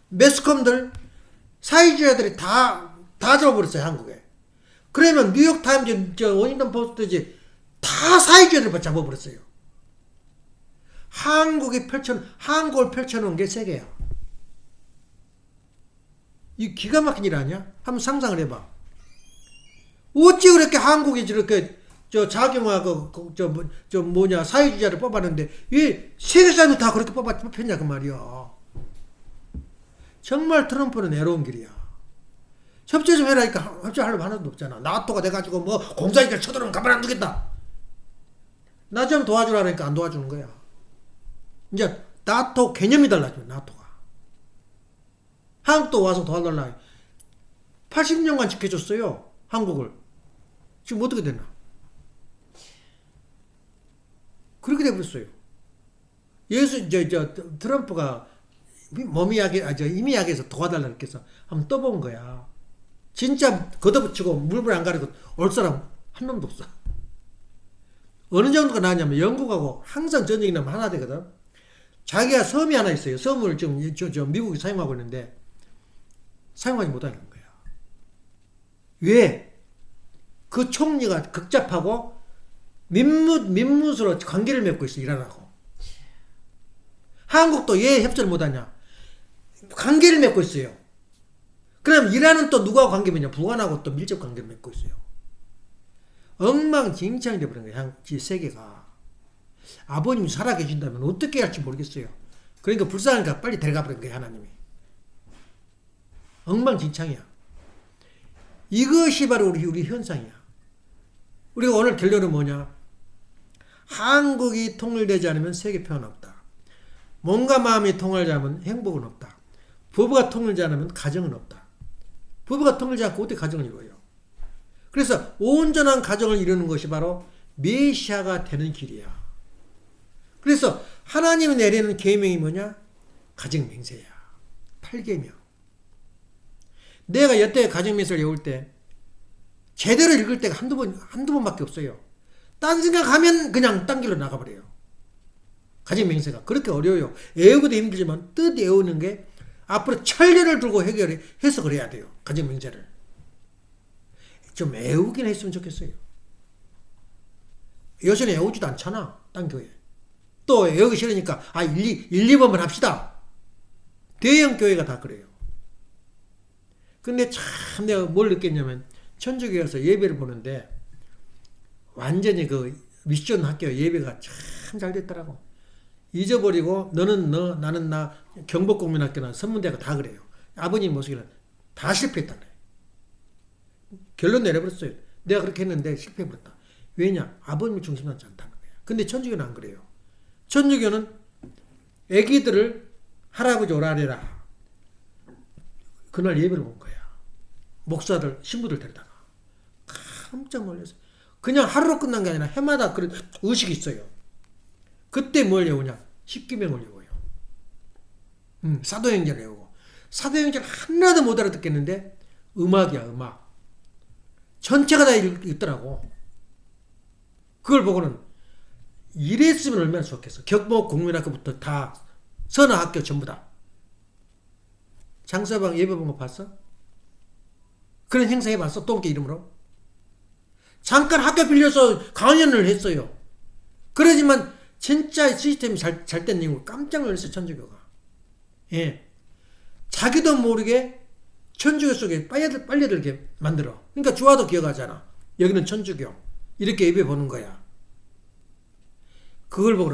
매스컴들 사회주의자들이 다 잡아버렸어요. 한국에. 그러면 뉴욕타임즈, 워싱턴 포스트지 다 사회주의자들 잡아버렸어요. 한국을 펼쳐놓은 게 세계야. 이 기가 막힌 일 아니야? 한번 상상을 해봐. 어찌 그렇게 한국이 저렇게 자경화 사회주의자를 뽑았는데 왜 세계 사람이 다 그렇게 뽑혔냐 그 말이야. 정말 트럼프는 애로운 길이야. 협조 좀 해라니까 협조하려고 하나도 없잖아. 나토가 돼가지고 공산주의가 쳐들어오면 가만 안 두겠다. 나 좀 도와주라니까 안 도와주는 거야. 이제 나토 개념이 달라져. 나토가. 한국도 와서 도와달라. 80년간 지켜줬어요. 한국을. 지금 어떻게 됐나? 그렇게 돼버렸어요. 트럼프가 힘이 약해서 도와달라고 해서 한번 떠본 거야. 진짜 걷어붙이고 물불 안 가리고 올 사람 한 놈도 없어. 어느 정도가 나왔냐면 영국하고 항상 전쟁이 나면 하나 되거든. 자기가 섬이 하나 있어요. 섬을 지금 미국이 사용하고 있는데 사용하지 못하는 거야. 왜? 그 총리가 극잡하고 민무수로 관계를 맺고 있어. 이란하고. 한국도 왜 협조를 못하냐? 관계를 맺고 있어요. 그럼 이란은 또 누구하고 관계 맺냐? 북한하고 또 밀접 관계를 맺고 있어요. 엉망진창이 되어버린 거야. 세계가. 아버님이 살아계신다면 어떻게 할지 모르겠어요. 그러니까 불쌍하니까 빨리 데려가 버린 거야. 하나님이. 엉망진창이야. 이것이 바로 우리 현상이야. 우리가 오늘 결론은 뭐냐? 한국이 통일되지 않으면 세계 평화는 없다. 몸과 마음이 통하지 않으면 행복은 없다. 부부가 통일되지 않으면 가정은 없다. 부부가 통일되지 않고 어떻게 가정을 이루어요? 그래서 온전한 가정을 이루는 것이 바로 메시아가 되는 길이야. 그래서 하나님이 내리는 계명이 뭐냐? 가정맹세야. 8계명. 내가 여태 가정맹세를 외울 때 제대로 읽을 때가 한두 번밖에 없어요. 딴 생각하면 그냥 딴 길로 나가버려요. 가정맹세가 그렇게 어려워요. 외우기도 힘들지만 뜻 외우는 게 앞으로 천년을 두고 해석을 해야 돼요. 가정맹세를. 좀 외우긴 했으면 좋겠어요. 요새는 외우지도 않잖아. 딴 교회. 또 외우기 싫으니까 1, 2번만 합시다. 대형 교회가 다 그래요. 근데 참 내가 뭘 느꼈냐면 천주교에서 예배를 보는데 완전히 그 미션 학교 예배가 참 잘 됐더라고. 잊어버리고 너는 너 나는 나 경복국민학교나 선문대가 다 그래요. 아버님 모시기는 다 실패했다네. 결론 내려버렸어요. 내가 그렇게 했는데 실패해버렸다. 왜냐? 아버님이 중심하지 않다는 거야. 근데 천주교는 안 그래요. 천주교는 애기들을 할아버지 오라래라. 그날 예배를 본 거야. 목사들, 신부들 데려다가. 깜짝 놀랐어요. 그냥 하루로 끝난 게 아니라 해마다 그런 의식이 있어요. 그때 뭘 외우냐? 십계명을 외워요. 사도행전을 외우고. 사도행전 하나도 못 알아듣겠는데 음악이야, 음악. 전체가 다 읽더라고. 그걸 보고는 이랬으면 얼마나 좋겠어. 격목 국민학교부터 다 선화학교 전부 다. 장서방 예배 본 거 봤어? 그런 행사 해봤어? 똥개 이름으로? 잠깐 학교 빌려서 강연을 했어요. 그러지만 진짜 시스템이 잘 된 이유가 깜짝 놀랐어요. 천주교가. 예. 자기도 모르게 천주교 속에 빨려들게 만들어. 그러니까 주화도 기억하잖아. 여기는 천주교. 이렇게 예배 보는 거야. 그걸 보고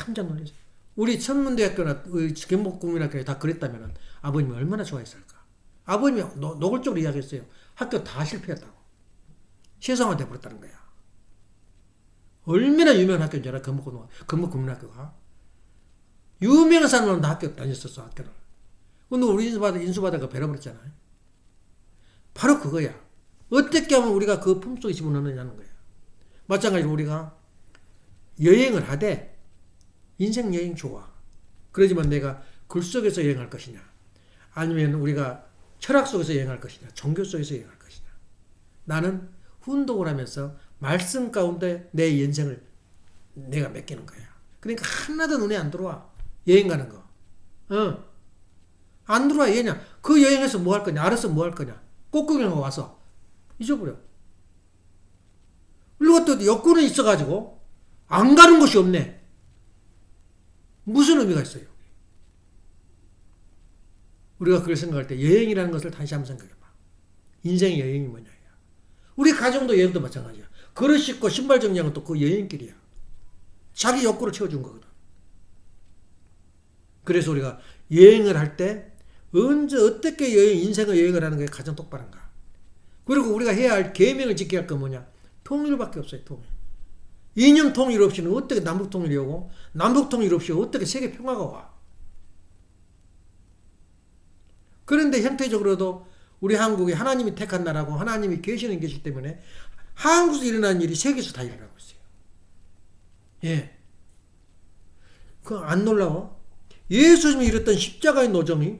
깜짝 놀랐어. 우리 천문대학교나 경복국민학교에 다 그랬다면 아버님이 얼마나 좋아했을까. 아버님이 노골적으로 이야기했어요. 학교 다 실패했다고. 세상화 돼버렸다는 거야. 얼마나 유명한 학교인 줄 알아? 경복국민학교가. 유명한 사람은 다 학교 다녔었어. 학교를. 근데 우리 인수받아가 배려버렸잖아요. 바로 그거야. 어떻게 하면 우리가 그 품속에 집어넣느냐는 거야. 마찬가지로 우리가 여행을 하되 인생 여행 좋아. 그러지만 내가 글 속에서 여행할 것이냐, 아니면 우리가 철학 속에서 여행할 것이냐, 종교 속에서 여행할 것이냐. 나는 훈독을 하면서 말씀 가운데 내 인생을 내가 맡기는 거야. 그러니까 하나도 눈에 안 들어와. 여행 가는 거. 안 들어와. 얘냐. 그 여행에서 뭐 할 거냐. 알아서 뭐 할 거냐. 꽃구경하고 와서 잊어버려. 그리고 또 여권은 있어가지고 안 가는 곳이 없네. 무슨 의미가 있어요? 우리가 그걸 생각할 때 여행이라는 것을 다시 한번 생각해봐. 인생의 여행이 뭐냐. 우리 가정도 여행도 마찬가지야. 그릇 씻고 신발 정리하는 것도 그 여행길이야. 자기 욕구를 채워준 거거든. 그래서 우리가 여행을 할 때 언제 어떻게 인생의 여행을 하는 게 가장 똑바른가. 그리고 우리가 해야 할 계명을 지켜야 할 건 뭐냐. 통일밖에 없어요. 통일. 이념 통일 없이는 어떻게 남북 통일이 오고, 남북 통일 없이 어떻게 세계 평화가 와. 그런데 형태적으로도 우리 한국이 하나님이 택한 나라고 하나님이 계시는 계시기 때문에 한국에서 일어나는 일이 세계에서 다 일어나고 있어요. 예. 그거 안 놀라워? 예수님이 이뤘던 십자가의 노정이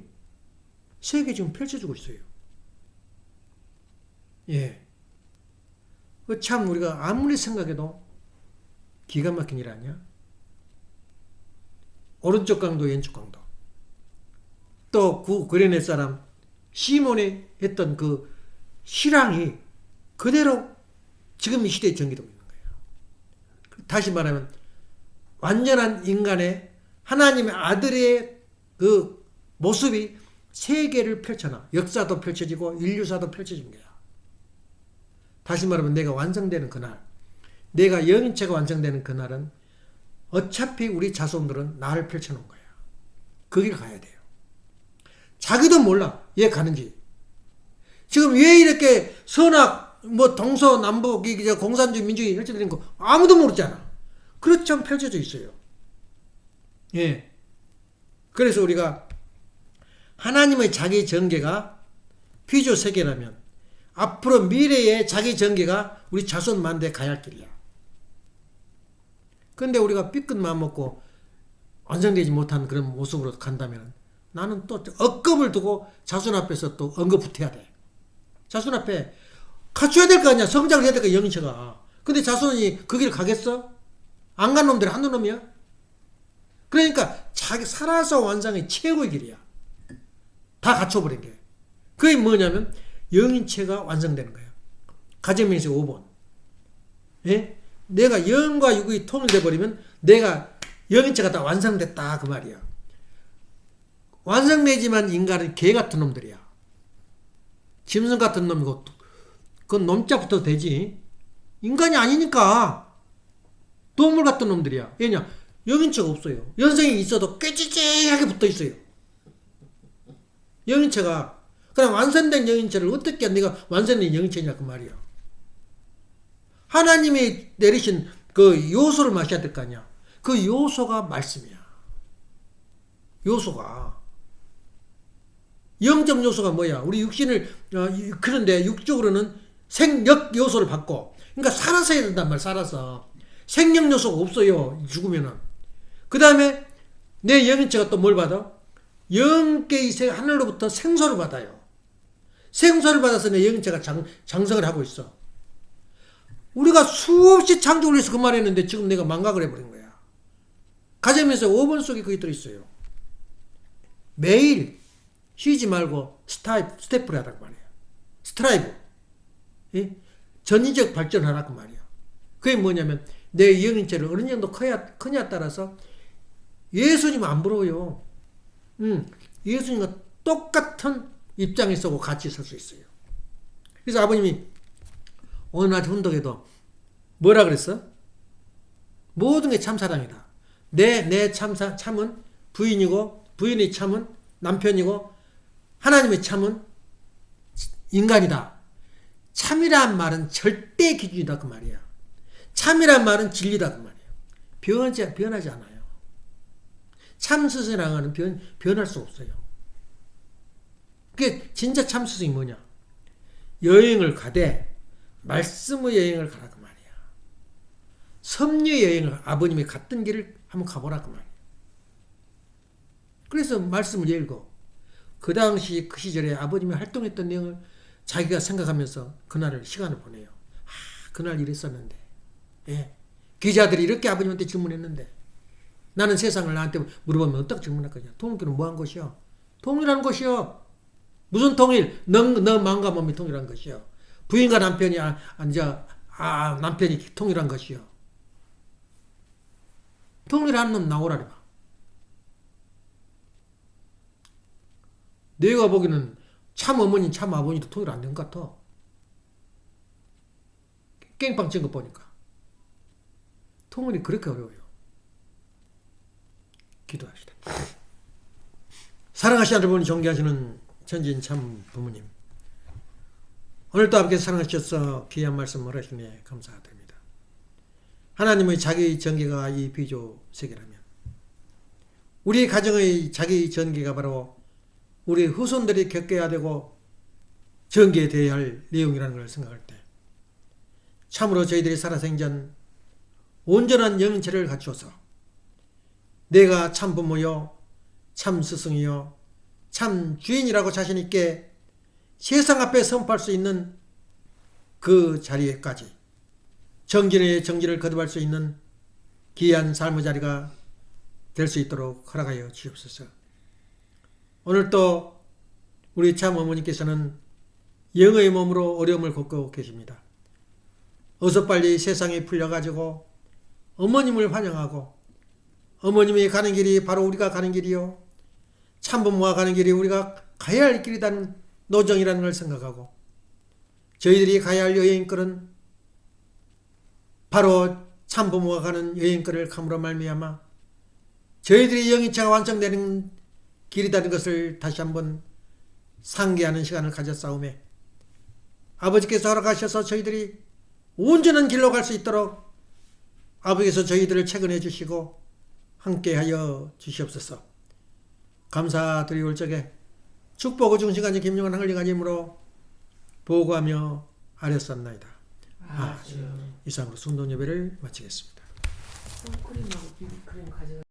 세계에 지금 펼쳐지고 있어요. 예. 참 우리가 아무리 생각해도 기가 막힌 일 아니야? 오른쪽 강도 왼쪽 강도. 또 그 그레네 사람 시몬이 했던 그 실황이 그대로 지금 이 시대에 전개되고 있는 거예요. 다시 말하면 완전한 인간의 하나님의 아들의 그 모습이 세계를 펼쳐놔. 역사도 펼쳐지고 인류사도 펼쳐진 거야. 다시 말하면 내가 완성되는 그날, 내가 영인체가 완성되는 그날은 어차피 우리 자손들은 나를 펼쳐놓은 거야. 그 길 가야 돼요. 자기도 몰라. 얘 가는지. 지금 왜 이렇게 선악, 동서남북, 공산주의, 민주주의 펼쳐지는 거 아무도 모르잖아. 그렇죠. 펼쳐져 있어요. 예. 그래서 우리가 하나님의 자기 전개가 피조 세계라면 앞으로 미래의 자기 전개가 우리 자손 만대에 가야 할 길이야. 근데 우리가 삐끗 마음 먹고 완성되지 못한 그런 모습으로 간다면 나는 또 억겁을 두고 자손 앞에서 또 언급붙어야 돼. 자손 앞에 갖춰야 될 거 아니야. 성장을 해야 될 거 영체가. 근데 자손이 그 길 가겠어? 안 간 놈들이 한두 놈이야? 그러니까 자기 살아서 완성의 최고의 길이야. 다 갖춰버린 게. 그게 뭐냐면 영인체가 완성되는 거야. 가정명세 5번. 예? 내가 영과 육이 통일돼 버리면 내가 영인체가 다 완성됐다 그 말이야. 완성되지만 인간은 개 같은 놈들이야. 짐승 같은 놈이고 그건 놈자부터 되지. 인간이 아니니까 동물 같은 놈들이야. 왜냐? 영인체가 없어요. 연생이 있어도 꾀지지하게 붙어 있어요. 영인체가. 그럼 완성된 영인체를 어떻게 네가 완성된 영인체냐 그 말이야. 하나님이 내리신 그 요소를 마셔야 될 거 아니야. 그 요소가 말씀이야. 요소가. 영적 요소가 뭐야? 우리 육신을 그런데 육적으로는 생력 요소를 받고, 그러니까 살아서 해야 된단 말이야. 살아서 생명 요소가 없어요. 죽으면은. 그 다음에 내 영인체가 또 뭘 받아? 영계의 하늘로부터 생소를 받아요. 생소를 받아서 내 영인체가 장성을 하고 있어. 우리가 수없이 창조를 해서 그 말했는데 지금 내가 망각을 해버린 거야. 가정에서 5번 속에 그게 들어있어요. 매일 쉬지 말고 스태프를 하라고 말이야. 스트라이브. 예? 전위적 발전하라고 말이야. 그게 뭐냐면 내 영인체를 어느 정도 크냐에 따라서 예수님 안 부러워요. 예수님과 똑같은 입장에 서고 같이 설 수 있어요. 그래서 아버님이 어느 날 훈독에도 뭐라 그랬어? 모든 게 참사랑이다. 내 참은 부인이고 부인의 참은 남편이고 하나님의 참은 인간이다. 참이란 말은 절대 기준이다 그 말이야. 참이란 말은 진리다 그 말이에요. 변하지 않아요. 참 스승이라는 건 변할 수 없어요. 그게 진짜 참 스승이 뭐냐? 여행을 가되 말씀의 여행을 가라 그 말이야. 섭리의 여행을 아버님이 갔던 길을 한번 가보라 그 말이야. 그래서 말씀을 읽고 그 당시 그 시절에 아버님이 활동했던 내용을 자기가 생각하면서 그날을 시간을 보내요. 그날 이랬었는데 예. 기자들이 이렇게 아버님한테 질문했는데 나는 세상을 나한테 물어보면 어떻게 질문할 거냐. 통일교는 뭐한 것이요? 통일하는 것이요. 무슨 통일? 너 마음과 몸이 통일한 것이요. 부인과 남편이 남편이 통일한 것이요. 통일하는 놈 나오라 봐. 내가 보기에는 참 어머니, 참 아버지도 통일 안 된 것 같아. 깽빵 친 거 보니까. 통일이 그렇게 어려워요. 기도합시다. 사랑하시는 여러분, 존경하시는 천진 참 부모님. 오늘도 아버지께서 사랑하셔서 귀한 말씀을 하시니 감사드립니다. 하나님의 자기 전개가 이 비조 세계라면 우리 가정의 자기 전개가 바로 우리 후손들이 겪어야 되고 전개되어야 할 내용이라는 걸 생각할 때 참으로 저희들이 살아생전 온전한 영체를 갖추어서 내가 참 부모요, 참 스승이요, 참 주인이라고 자신 있게 세상 앞에 선포할 수 있는 그 자리에까지 정진의 정진을 거듭할 수 있는 귀한 삶의 자리가 될 수 있도록 허락하여 주옵소서. 오늘 또 우리 참 어머니께서는 영의 몸으로 어려움을 겪고 계십니다. 어서 빨리 세상에 풀려가지고 어머님을 환영하고 어머님이 가는 길이 바로 우리가 가는 길이요. 참부모가 가는 길이 우리가 가야 할 길이라는 노정이라는 걸 생각하고 저희들이 가야 할 여행길은 바로 참부모가 가는 여행길을 감으로 말미암아 저희들이 영이체가 완성되는 길이라는 것을 다시 한번 상기하는 시간을 가졌사오매 아버지께서 허락하셔서 저희들이 온전한 길로 갈 수 있도록 아버지께서 저희들을 채근해 주시고 함께하여 주시옵소서. 감사드리올 적에 축복의 중심간지 김용환 흘리가님으로 보고하며 아뢰었나이다. 이상으로 순돈 예배를 마치겠습니다. 선크림하고 비비크림 가져가.